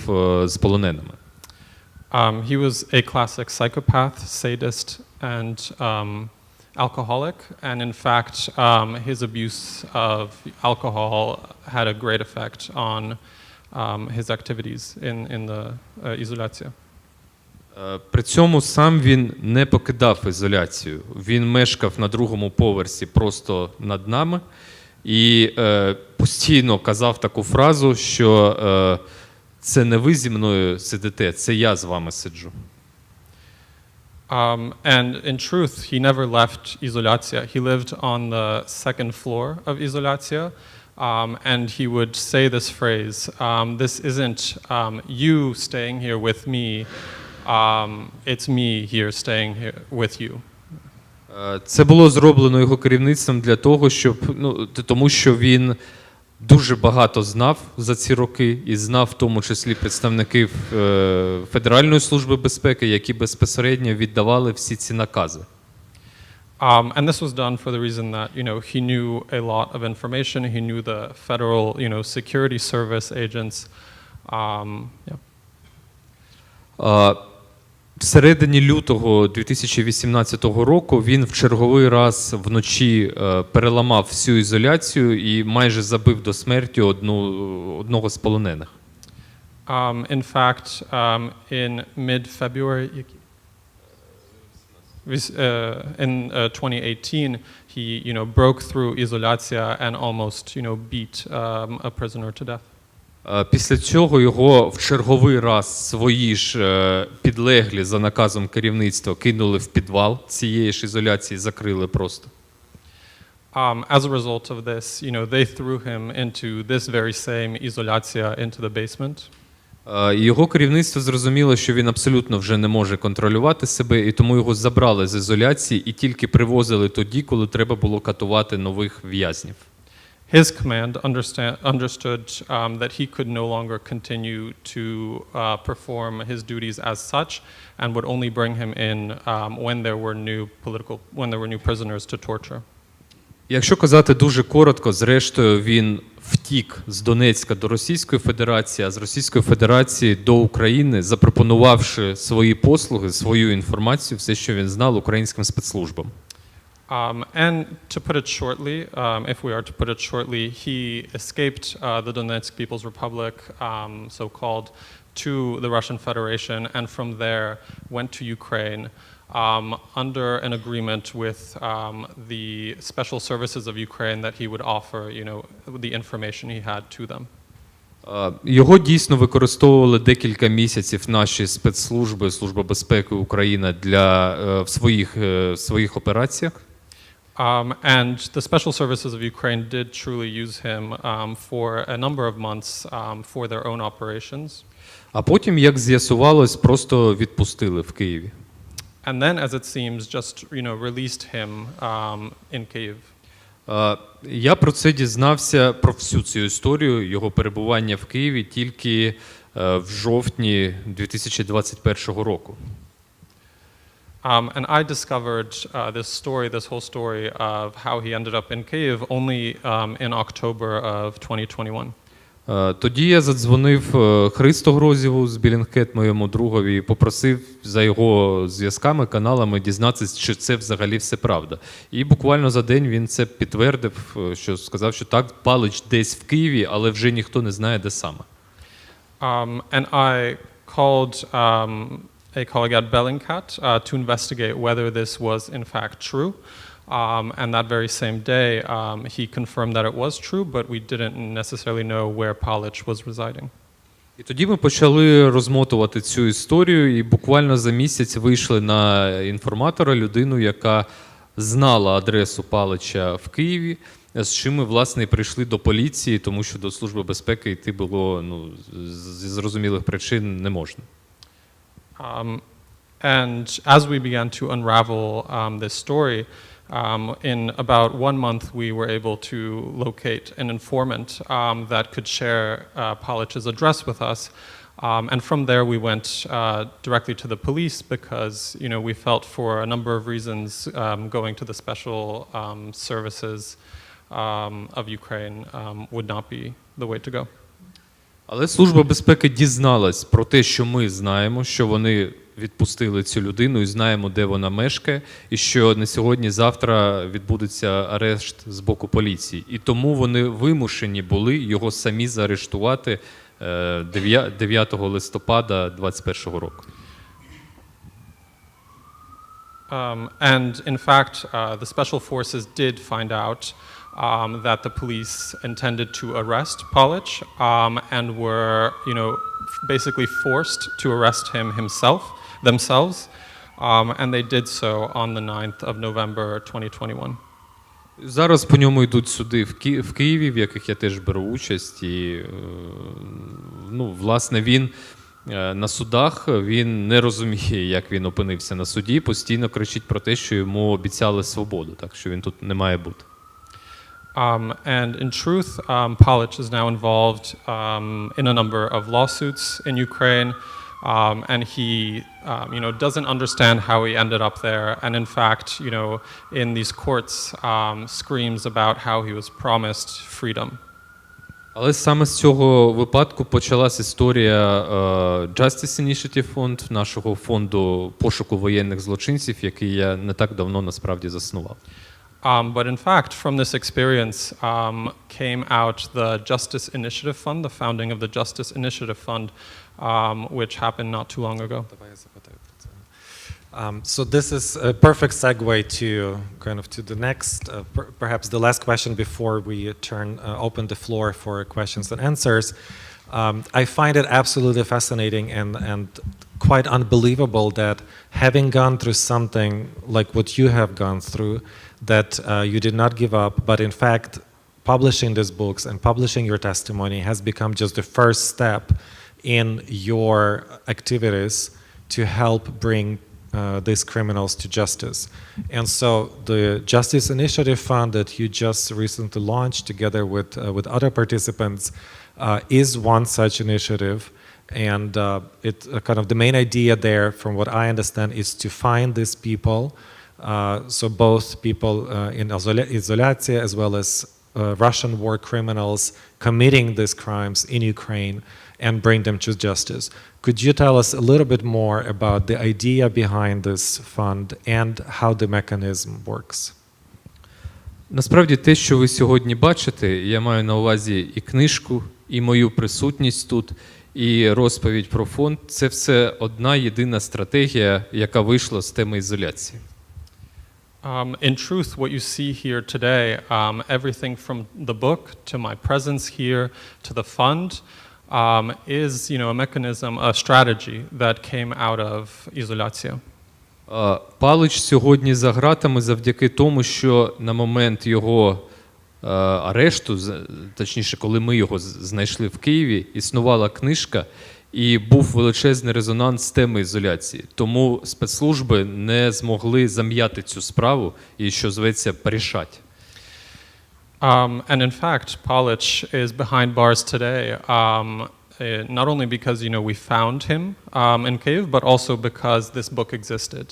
з полоненими. He was a classic psychopath, sadist, and alcoholic, and in fact, his abuse of alcohol had a great effect on his activities in the Izolatia. При цьому сам він не покидав ізоляцію. Він мешкав на другому поверсі просто над нами і постійно казав таку фразу, що це не ви зі мною сидите, це я з вами сиджу. And in truth, he never left Izolatia. He lived on the second floor of Izolatia, and he would say this phrase, this isn't you staying here with me, it's me here staying here with you. Це було зроблено його керівництвом для того, тому що він дуже багато знав за ці роки і знав в тому числі представників Федеральної служби безпеки, які безпосередньо віддавали всі ці накази. And this was done for the reason that, he knew a lot of information. He knew the federal, security service agents. В середині лютого 2018 року він в черговий раз вночі переламав всю ізоляцію і майже забив до смерті одного з полонених. In fact, in mid-February, in 2018, he, broke through Izolatia and almost, beat a prisoner to death. Після цього його в черговий раз свої ж підлеглі за наказом керівництва кинули в підвал цієї ж ізоляції, закрили просто. As a result of this, they threw him into this very same Izolatia, into the basement. Його керівництво зрозуміло, що він абсолютно вже не може контролювати себе, і тому його забрали з ізоляції і тільки привозили тоді, коли треба було катувати нових в'язнів. His command understood that he could no longer continue to perform his duties as such, and would only bring him in when there were new prisoners to torture. Якщо казати дуже коротко, зрештою він втік з Донецька до Російської Федерації, а з Російської Федерації до України, запропонувавши свої послуги, свою інформацію, все, що він знав, українським спецслужбам. And to put it shortly, if we are to put it shortly, he escaped the Donetsk People's Republic, so-called, to the Russian Federation, and from there went to Ukraine under an agreement with the special services of Ukraine that he would offer, the information he had to them. Його дійсно використовували декілька місяців наші спецслужби, Служба безпеки України в своїх операціях. And the special services of Ukraine did truly use him for a number of months for their own operations. А потім, як з'ясувалось, просто відпустили в Києві. And then, as it seems, just released him in Kyiv. Я про це дізнався, про всю цю історію, його перебування в Києві тільки в жовтні 2021 року. And I discovered this whole story of how he ended up in Kyiv only in October of 2021. Тоді я задзвонив Христу Грозєву з Білінгкет, моєму другові, і попросив за його зв'язками, каналами дізнатися, чи це взагалі все правда. І буквально за день він це підтвердив, що сказав, що так, Палич десь в Києві, але вже ніхто не знає, де саме. And I called a colleague at Bellingcat to investigate whether this was in fact true. And that very same day, he confirmed that it was true, but we didn't necessarily know where Palic was residing. І тоді ми почали розмотувати цю історію, і буквально за місяць вийшли на інформатора, людину, яка знала адресу Палича в Києві, з чим ми, власне, і прийшли до поліції, тому що до Служби безпеки йти було, зі зрозумілих причин не можна. And as we began to unravel this story, in about 1 month, we were able to locate an informant that could share Palic's address with us. And from there, we went directly to the police because, we felt for a number of reasons going to the special services of Ukraine would not be the way to go. Але Служба безпеки дізналась про те, що ми знаємо, що вони відпустили цю людину і знаємо, де вона мешкає, і що на сьогодні-завтра відбудеться арешт з боку поліції. І тому вони вимушені були його самі заарештувати 9 листопада 2021 року. And in fact, the special forces did find out that the police intended to arrest Polic and were, basically forced to arrest him themselves, and they did so on the 9th of November 2021. Зараз по ньому йдуть суди в Києві, в яких я теж беру участь. І, власне, він на судах, він не розуміє, як він опинився на суді, постійно кричить про те, що йому обіцяли свободу, так що він тут не має бути. And in truth, Polic is now involved in a number of lawsuits in Ukraine, and he, doesn't understand how he ended up there. And in fact, in these courts, screams about how he was promised freedom. Але саме з цього випадку почалась історія Justice Initiative Fund, нашого фонду пошуку воєнних злочинців, який я не так давно насправді заснував. But in fact, from this experience came out the Justice Initiative Fund, the founding of the Justice Initiative Fund, which happened not too long ago. So this is a perfect segue to the next, perhaps the last question before we open the floor for questions and answers. I find it absolutely fascinating and quite unbelievable that having gone through something like what you have gone through, that you did not give up, but in fact, publishing these books and publishing your testimony has become just the first step in your activities to help bring these criminals to justice. And so the Justice Initiative Fund that you just recently launched together with other participants is one such initiative. And kind of the main idea there, from what I understand, is to find these people, so both people in Izolyatsiya as well as Russian war criminals committing these crimes in Ukraine, and bring them to justice. Could you tell us a little bit more about the idea behind this fund and how the mechanism works? Насправді те, що ви сьогодні бачите, я маю на увазі і книжку, і мою присутність тут, і розповідь про фонд, це все одна єдина стратегія, яка вийшла з теми ізоляції. In truth, what you see here today, everything from the book to my presence here to the fund, is, a mechanism, a strategy that came out of Izolyatsiya. Палич сьогодні за ґратами завдяки тому, що на момент його арешту, точніше, коли ми його знайшли в Києві, існувала книжка і був величезний резонанс з теми ізоляції. Тому спецслужби не змогли зам'яти цю справу і, що зветься, порішати. And in fact, Polic is behind bars today, not only because, we found him in Kyiv, but also because this book existed.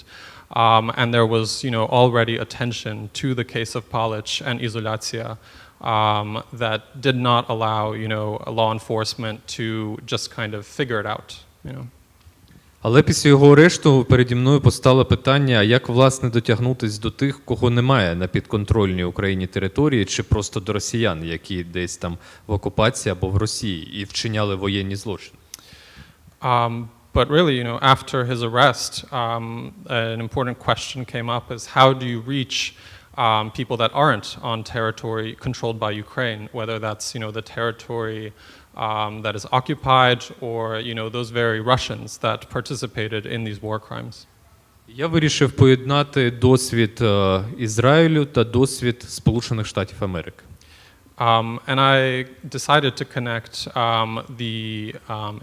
And there was, already attention to the case of Polic and Izolyatsiya that did not allow, law enforcement to just kind of figure it out, Але після його арешту переді мною постало питання, як, власне, дотягнутись до тих, кого немає на підконтрольній Україні території, чи просто до росіян, які десь там в окупації або в Росії і вчиняли воєнні злочини. But really, after his arrest, an important question came up: is how do you reach people that aren't on territory controlled by Ukraine, whether that's the territory that is occupied, or those very Russians that participated in these war crimes. Я вирішив поєднати досвід Ізраїлю та досвід Сполучених Штатів Америки. And I decided to connect the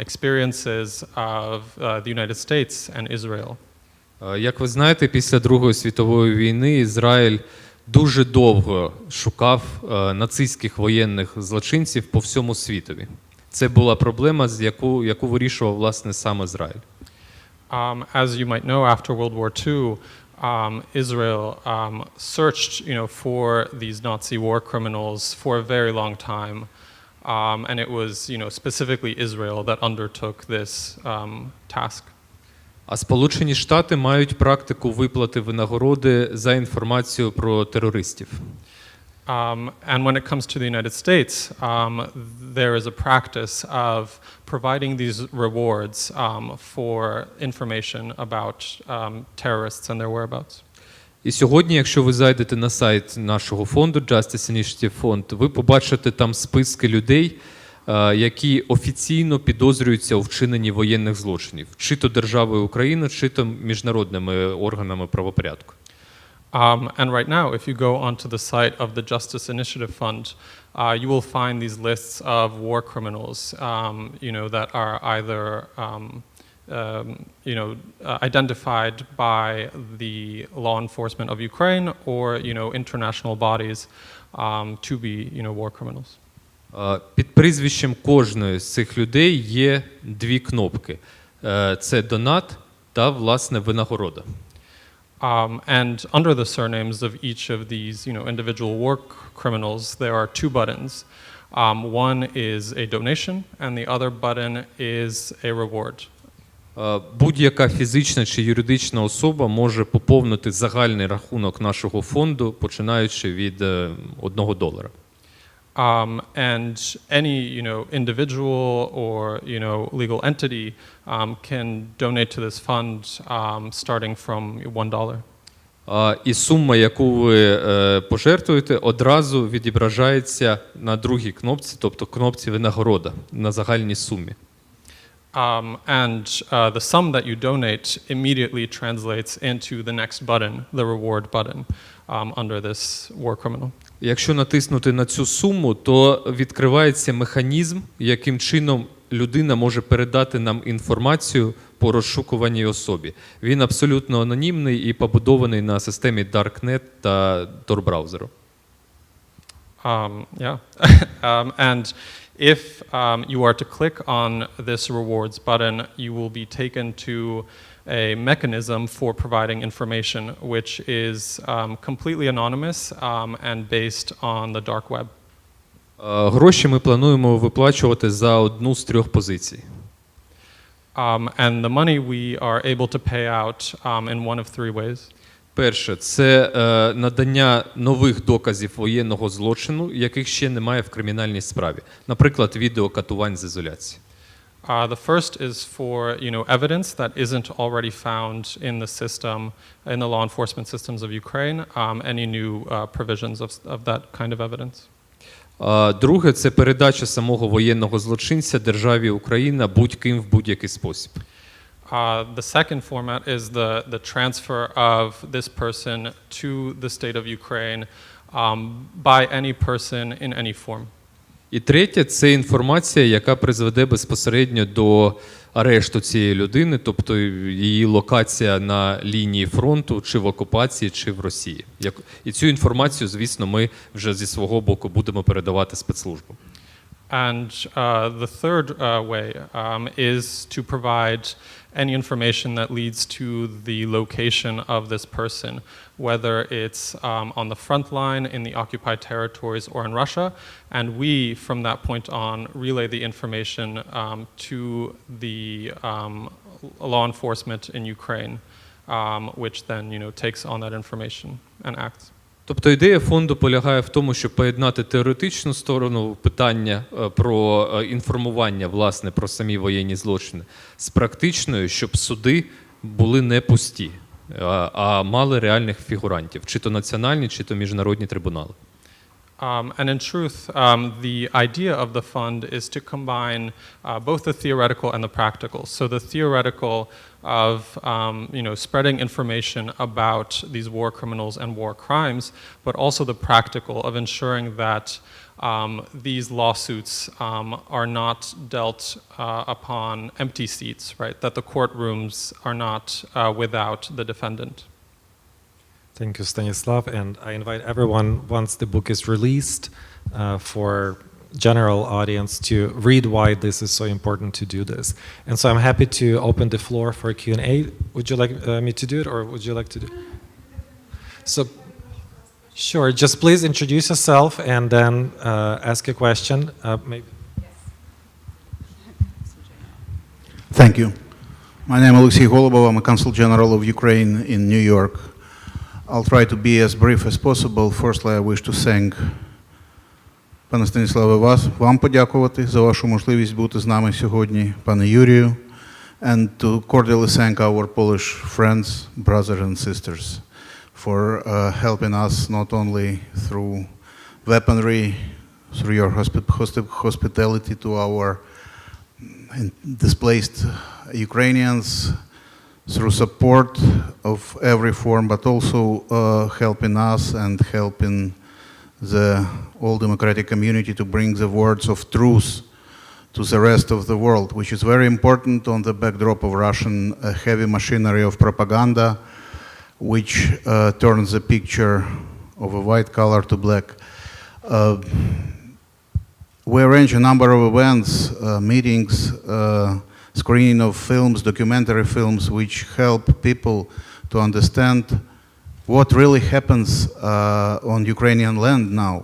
experiences of the United States and Israel. Як ви знаєте, після Другої світової війни Ізраїль дуже довго шукав нацистських воєнних злочинців по всьому світові. Це була проблема, яку вирішував, власне, сам Ізраїль. As you might know, after World War II, Israel searched, for these Nazi war criminals for a very long time, and it was, specifically Israel that undertook this task. А Сполучені Штати мають практику виплати винагороди за інформацію про терористів. And when it comes to the United States, there is a practice of providing these rewards for information about terrorists and their whereabouts. І сьогодні, якщо ви зайдете на сайт нашого фонду Justice Initiative Fund, ви побачите там списки людей, які офіційно підозрюються у вчиненні воєнних злочинів, чи то державою України, чи то міжнародними органами правопорядку. And right now, if you go onto the site of the Justice Initiative Fund, you will find these lists of war criminals, that are either, identified by the law enforcement of Ukraine or, international bodies to be, war criminals. Під прізвищем кожної з цих людей є дві кнопки. Це донат та, власне, винагорода. And under the surnames of each of these, individual war criminals, there are two buttons. One is a donation, and the other button is a reward. Будь-яка фізична чи юридична особа може поповнити загальний рахунок нашого фонду, починаючи від $1. And any, individual or, legal entity can donate to this fund starting from $1. І сума, яку ви пожертвуєте, одразу відображається на другій кнопці, тобто кнопці винагорода, на загальній сумі. And the sum that you donate immediately translates into the next button, the reward button, under this war criminal. Якщо натиснути на цю суму, то відкривається механізм, яким чином людина може передати нам інформацію по розшукуваній особі. Він абсолютно анонімний і побудований на системі Darknet та Tor-браузеру. And if you are to click on this rewards button, you will be taken to a mechanism for providing information which is completely anonymous and based on the dark web. Гроші ми плануємо виплачувати за одну з трьох позицій. And the money we are able to pay out in one of three ways. Перше, це надання нових доказів воєнного злочину, яких ще немає в кримінальній справі. Наприклад, відеокатувань з ізоляції. The first is for, evidence that isn't already found in the system, in the law enforcement systems of Ukraine, any new provisions of that kind of evidence. Друге, це передача самого воєнного злочинця державі Україна будь-ким в будь-який спосіб. The second format is the transfer of this person to the state of Ukraine by any person in any form. І третє, це інформація, яка призведе безпосередньо до арешту цієї людини, тобто її локація на лінії фронту, чи в окупації, чи в Росії. І цю інформацію, звісно, ми вже зі свого боку будемо передавати спецслужбам. And the third way is to provide any information that leads to the location of this person, whether it's on the front line in the occupied territories or in Russia, and we, from that point on, relay the information to the law enforcement in Ukraine, which then, takes on that information and acts. Тобто ідея фонду полягає в тому, щоб поєднати теоретичну сторону питання про інформування, власне, про самі воєнні злочини з практичною, щоб суди були не пусті, а мали реальних фігурантів, чи то національні, чи то міжнародні трибунали. And in truth, the idea of the fund is to combine both the theoretical and the practical. So the theoretical of spreading information about these war criminals and war crimes, but also the practical of ensuring that these lawsuits are not dealt upon empty seats, right? That the courtrooms are not without the defendant. Thank you, Stanislav. And I invite everyone, once the book is released, for general audience to read why this is so important to do this. And so I'm happy to open the floor for Q&A. Would you like me to do it, or would you like to do it? So, sure, just please introduce yourself and then ask a question. Maybe. Thank you. My name is Alexey Golubov. I'm a Consul General of Ukraine in New York. I'll try to be as brief as possible. Firstly, I wish to thank пане Станіславе, вам подякувати за вашу можливість бути з нами сьогодні, пане Юрію, and to cordially thank our Polish friends, brothers and sisters for helping us not only through weaponry, through your hospitality to our displaced Ukrainians, through support of every form, but also helping us and helping the all democratic community to bring the words of truth to the rest of the world, which is very important on the backdrop of Russian heavy machinery of propaganda, which turns the picture of a white color to black. We arrange a number of events, meetings, screening of films, documentary films, which help people to understand what really happens on Ukrainian land now.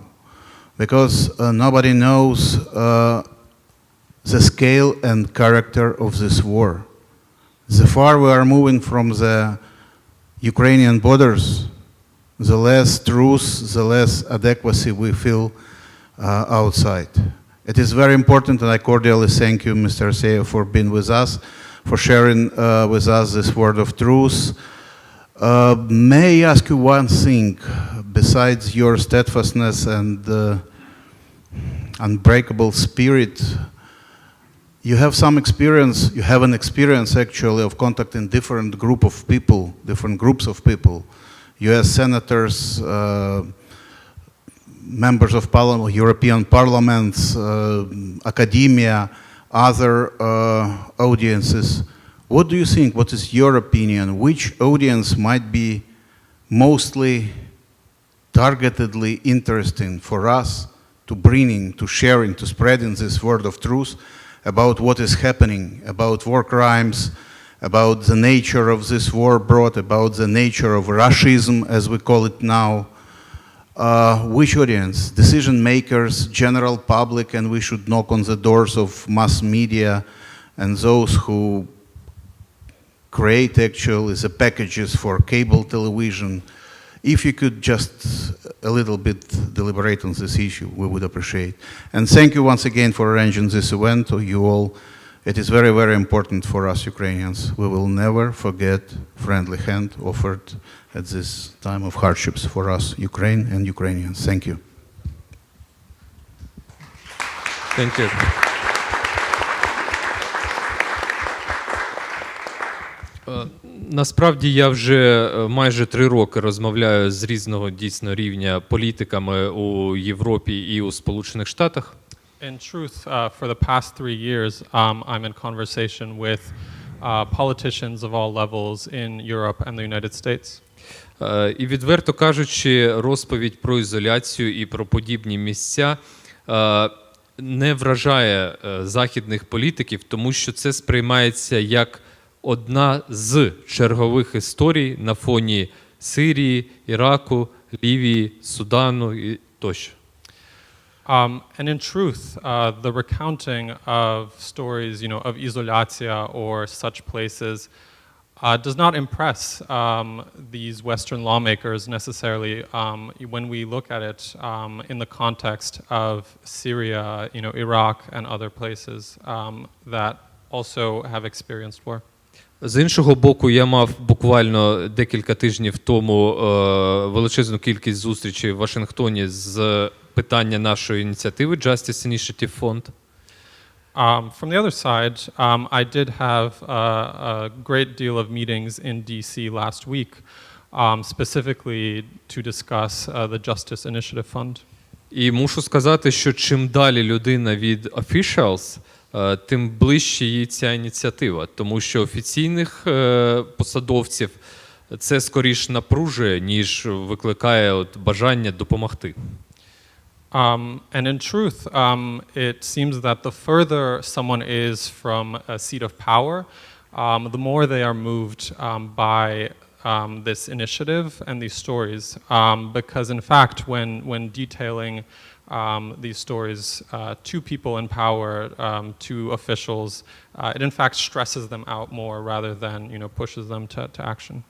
Because nobody knows the scale and character of this war. The far we are moving from the Ukrainian borders, the less truth, the less adequacy we feel outside. It is very important, and I cordially thank you, Mr. Aseyev, for being with us, for sharing with us this word of truth. May I ask you one thing, besides your steadfastness and unbreakable spirit, you have some experience, you have an experience actually of contacting different groups of people, US senators, members of parliament, European parliaments, academia, other audiences. What do you think? What is your opinion? Which audience might be mostly targetedly interesting for us to bringing, to sharing, to spreading this word of truth about what is happening, about war crimes, about the nature of this war brought, about the nature of Russism, as we call it now? Which audience? Decision makers, general public, and we should knock on the doors of mass media and those who create actually the packages for cable television. If you could just a little bit deliberate on this issue, we would appreciate. And thank you once again for arranging this event to you all. It is very, very important for us Ukrainians. We will never forget friendly hand offered at this time of hardships for us, Ukraine and Ukrainians. Thank you. Thank you. Насправді я вже майже 3 роки розмовляю з різного дійсно рівня політиками у Європі і у Сполучених Штатах. In truth, for the past 3 years, I'm in conversation with politicians of all levels in Europe and the United States. І відверто кажучи, розповідь про ізоляцію і про подібні місця не вражає західних політиків, тому що це сприймається як одна з чергових історій на фоні Сирії, Іраку, Лівії, Судану і тощо. And in truth, the recounting of stories, of Izolyatia or such places does not impress these Western lawmakers necessarily when we look at it in the context of Syria, Iraq and other places that also have experienced war. З іншого боку, я мав буквально декілька тижнів тому величезну кількість зустрічей в Вашингтоні з питання нашої ініціативи Justice Initiative Fund. From the other side, I did have a great deal of meetings in D.C. last week, specifically to discuss the Justice Initiative Fund. І мушу сказати, що чим далі людина від officials, тим ближче їй ця ініціатива, тому що офіційних посадовців це скоріш напружує, ніж викликає бажання допомогти. And in truth, it seems that the further someone is from a seat of power, the more they are moved by this initiative and these stories. Because in fact, when detailing these stories to people in power, to officials, it in fact stresses them out more rather than pushes them to action.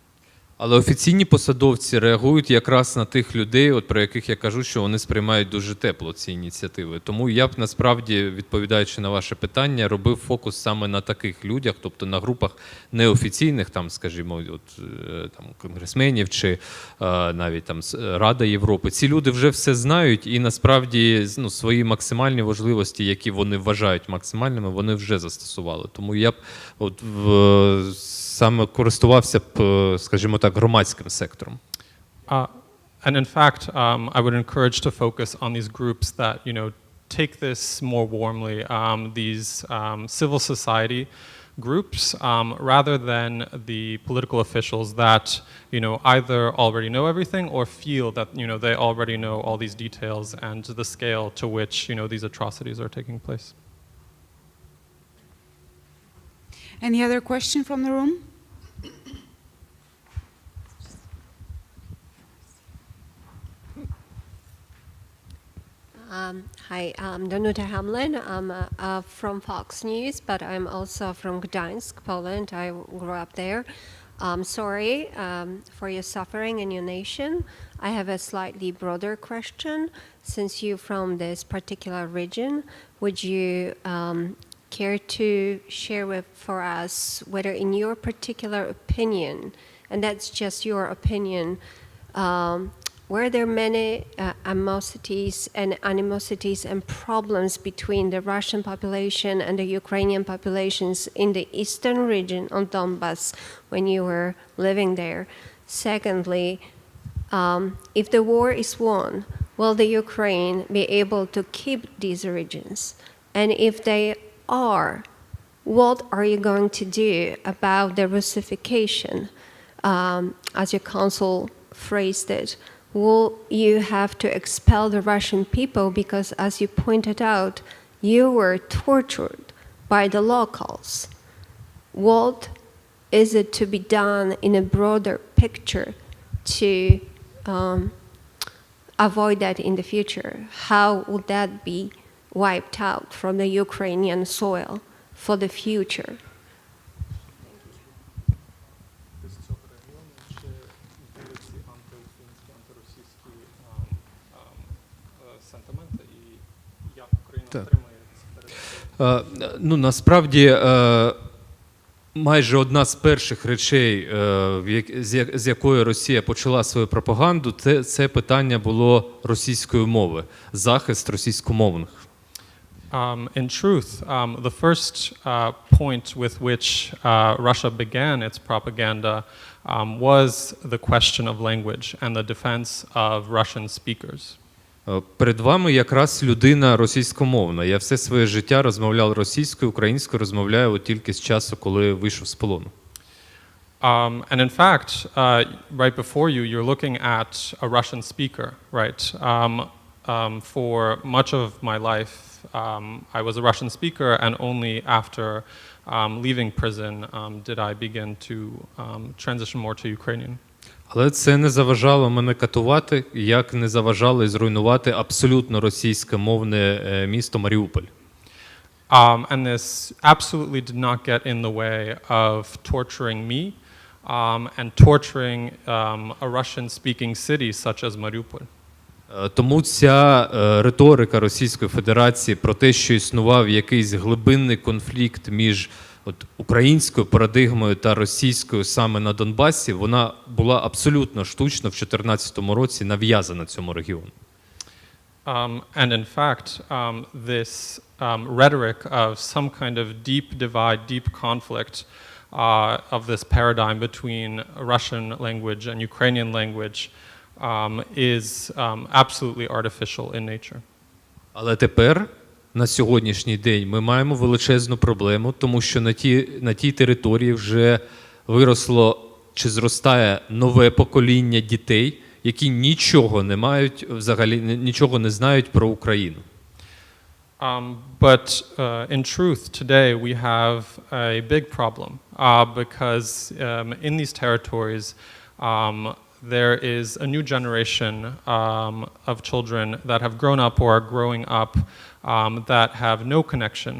Але офіційні посадовці реагують якраз на тих людей, от про яких я кажу, що вони сприймають дуже тепло ці ініціативи. Тому я б насправді, відповідаючи на ваше питання, робив фокус саме на таких людях, тобто на групах неофіційних, там, скажімо, там, конгресменів чи навіть там Рада Європи. Ці люди вже все знають і насправді свої максимальні важливості, які вони вважають максимальними, вони вже застосували. Тому я б саме користувався б, скажімо так, громадським сектором. And in fact, I would encourage to focus on these groups that, take this more warmly, these civil society groups, rather than the political officials that, either already know everything or feel that, they already know all these details and the scale to which, these atrocities are taking place. Any other question from the room? Hi, I'm Danuta Hamlin. I'm from Fox News, but I'm also from Gdańsk, Poland. I grew up there. I'm sorry for your suffering in your nation. I have a slightly broader question. Since you're from this particular region, would you care to share for us whether in your particular opinion, and that's just your opinion, were there many animosities and problems between the Russian population and the Ukrainian populations in the eastern region on Donbass when you were living there? Secondly, if the war is won, will the Ukraine be able to keep these regions? And if they are, what are you going to do about the Russification, as your council phrased it? Will you have to expel the Russian people because, as you pointed out, you were tortured by the locals? What is it to be done in a broader picture to avoid that in the future? How would that be wiped out from the Ukrainian soil for the future? Насправді, майже одна з перших речей, з якої Росія почала свою пропаганду, це питання було російської мови, захист російськомовних. In truth, the first point with which Russia began its propaganda was the question of language and the defense of Russian speakers. Перед вами якраз людина російськомовна. Я все своє життя розмовляв російською, українською розмовляю тільки з часу, коли вийшов з полону. And in fact, right before you, you're looking at a Russian speaker, right? For much of my life, I was a Russian speaker, and only after leaving prison did I begin to transition more to Ukrainian. Але це не заважало мене катувати, як не заважало і зруйнувати абсолютно російськомовне місто Маріуполь. And this absolutely did not get in the way of torturing me and torturing a Russian-speaking city such as Mariupol. Тому ця риторика Російської Федерації про те, що існував якийсь глибинний конфлікт між українською парадигмою та російською саме на Донбасі, вона була абсолютно штучно в 2014 році нав'язана цьому регіону. And in fact, this rhetoric of some kind of deep divide, deep conflict of this paradigm between Russian language and Ukrainian language is absolutely artificial in nature. Але тепер, на сьогоднішній день, ми маємо величезну проблему, тому що на тій території вже виросло чи зростає нове покоління дітей, які нічого не мають, взагалі нічого не знають про Україну. But in truth, today we have a big problem because in these territories there is a new generation of children that have grown up or are growing up that have no connection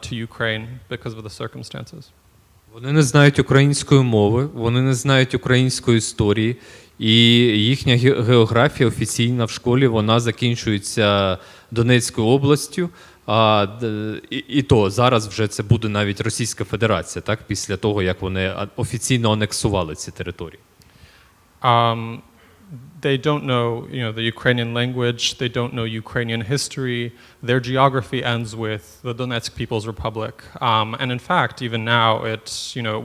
to Ukraine because of the circumstances. Вони не знають української мови, вони не знають української історії, і їхня географія офіційна в школі, вона закінчується Донецькою областю, і то зараз вже це буде навіть Російська Федерація, так, після того, як вони офіційно анексували ці території. They don't know, the Ukrainian language. They don't know Ukrainian history. Their geography ends with the Donetsk People's Republic. And in fact, even now, it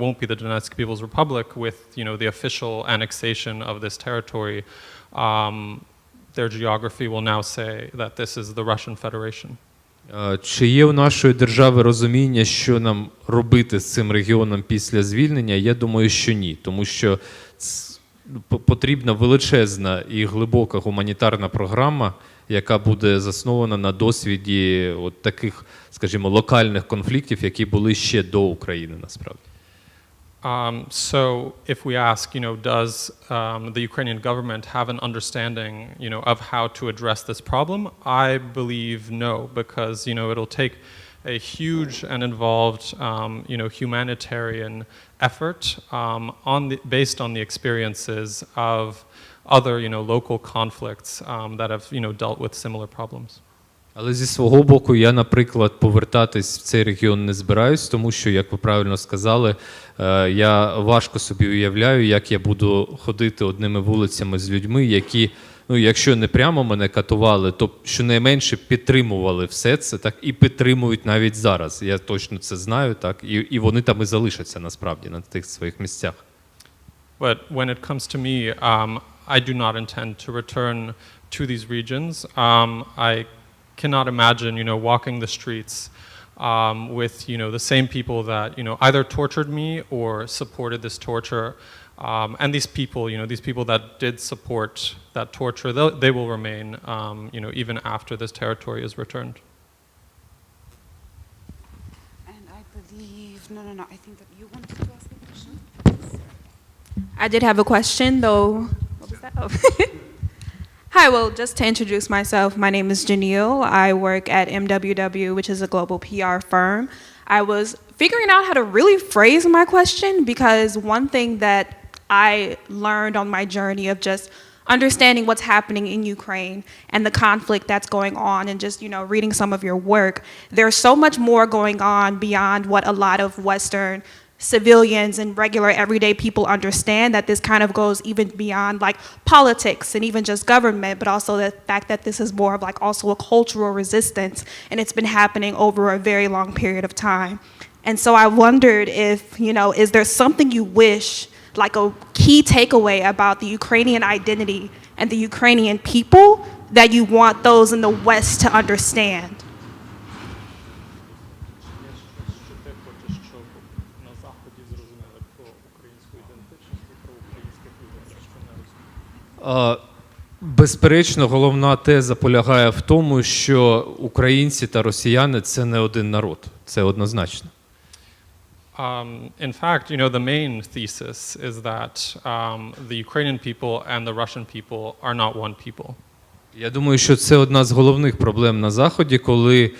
won't be the Donetsk People's Republic with, the official annexation of this territory. Their geography will now say that this is the Russian Federation. Чи є у нашої держави розуміння, що нам робити з цим регіоном після звільнення? Я думаю, що ні, тому що потрібна величезна і глибока гуманітарна програма, яка буде заснована на досвіді от таких, скажімо, локальних конфліктів, які були ще до України, насправді. So if we ask, does the Ukrainian government have an understanding, of how to address this problem? I believe no, because, it'll take a huge and involved, humanitarian effort based on the experiences of other, local conflicts that have, dealt with similar problems. Але зі свого боку я, наприклад, повертатись в цей регіон не збираюсь, тому що, як ви правильно сказали, я важко собі уявляю, як я буду ходити одними вулицями з людьми, які, якщо не прямо мене катували, то щонайменше підтримували все це, так, і підтримують навіть зараз. Я точно це знаю, так, і вони там і залишаться, насправді, на тих своїх місцях. But when it comes to me, I do not intend to return to these regions. I cannot imagine, walking the streets with, the same people that, either tortured me or supported this torture. And these people that did support that torture, they will remain, even after this territory is returned. And I believe, no, I think that you wanted to ask a question. I did have a question, though. What was that? Oh. Hi, well, just to introduce myself, my name is Janelle. I work at MWW, which is a global PR firm. I was figuring out how to really phrase my question because one thing that I learned on my journey of just understanding what's happening in Ukraine and the conflict that's going on and just, reading some of your work, there's so much more going on beyond what a lot of Western civilians and regular everyday people understand, that this kind of goes even beyond like politics and even just government, but also the fact that this is more of like also a cultural resistance, and it's been happening over a very long period of time. And so I wondered if, is there something you wish, like a key takeaway about the Ukrainian identity and the Ukrainian people that you want those in the West to understand? Безперечно, головна теза полягає в тому, що українці та росіяни – це не один народ. Це однозначно. In fact, the main thesis is that the Ukrainian people and the Russian people are not one people. Я думаю, що це одна з головних проблем на Заході, коли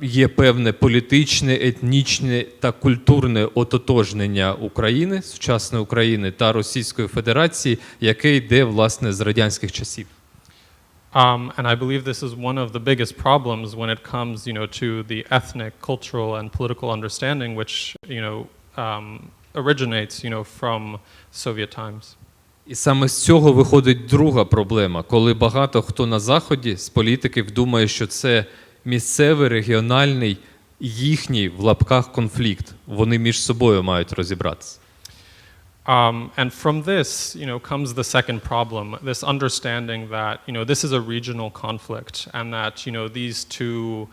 є певне політичне, етнічне та культурне ототожнення України, сучасної України та Російської Федерації, яке йде, власне, з радянських часів. And I believe this is one of the biggest problems when it comes, to the ethnic, cultural, and political understanding, which, originates, from Soviet times. І саме з цього виходить друга проблема, коли багато хто на Заході з політиків думає, що це місцевий, регіональний, їхній, в лапках, конфлікт. Вони між собою мають розібратися. And from this, comes the second problem, this understanding that, this is a regional conflict and that, these two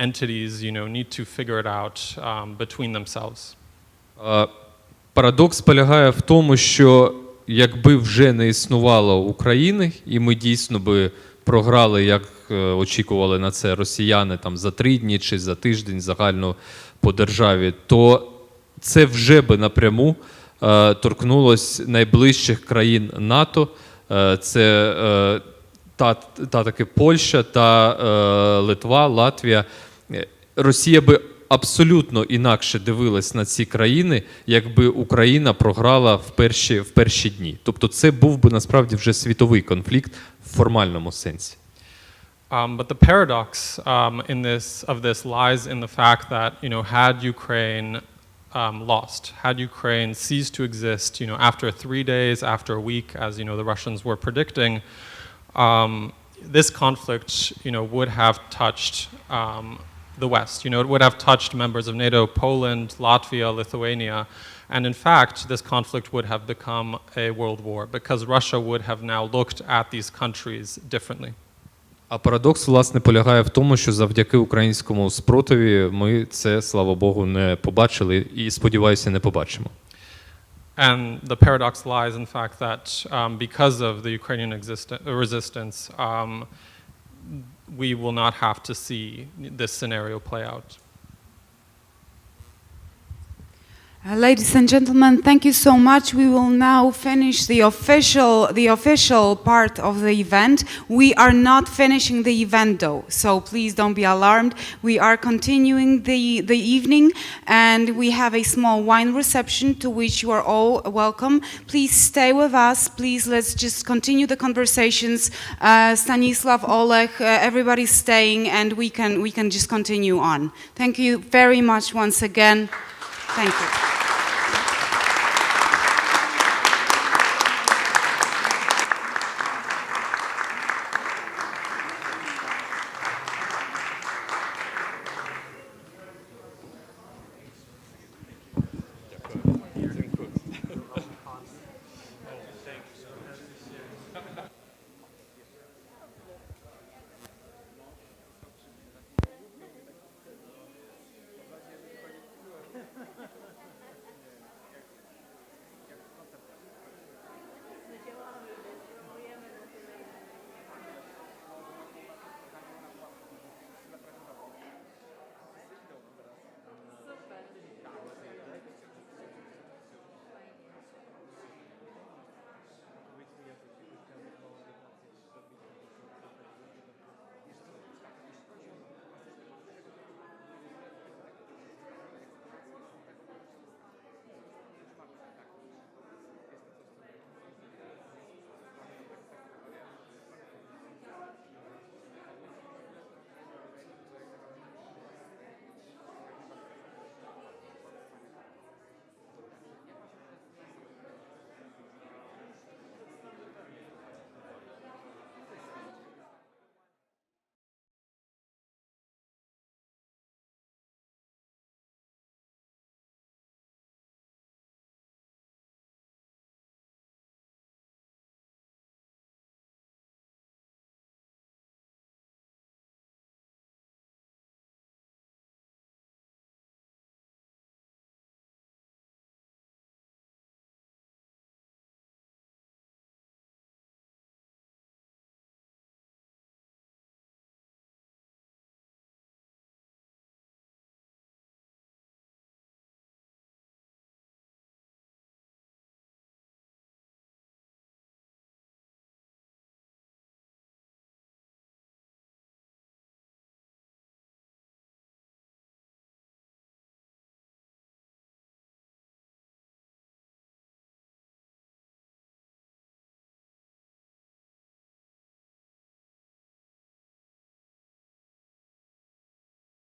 entities, need to figure it out between themselves. Парадокс полягає в тому, що якби вже не існувало України, і ми дійсно би програли, як очікували на це росіяни там за 3 дні чи за тиждень загально по державі, то це вже би напряму торкнулось найближчих країн НАТО, це таки Польща та Литва, Латвія. Росія би абсолютно інакше дивилась на ці країни, якби Україна програла в перші дні. Тобто це був би насправді вже світовий конфлікт в формальному сенсі. But the paradox of this lies in the fact that, had Ukraine lost, had Ukraine ceased to exist, after 3 days, after a week, as the Russians were predicting, this conflict, would have touched the West. It would have touched members of NATO, Poland, Latvia, Lithuania, and in fact, this conflict would have become a world war because Russia would have now looked at these countries differently. А парадокс, власне, полягає в тому, що завдяки українському спротиві ми це, слава Богу, не побачили і, сподіваюся, не побачимо. And the paradox lies in fact that because of the Ukrainian resistance, we will not have to see this scenario play out. Ladies and gentlemen, thank you so much. We will now finish the official part of the event. We are not finishing the event though, so please don't be alarmed. We are continuing the evening, and we have a small wine reception to which you are all welcome. Please stay with us. Please, let's just continue the conversations. Stanislav, Oleg, everybody's staying, and we can just continue on. Thank you very much once again. Thank you.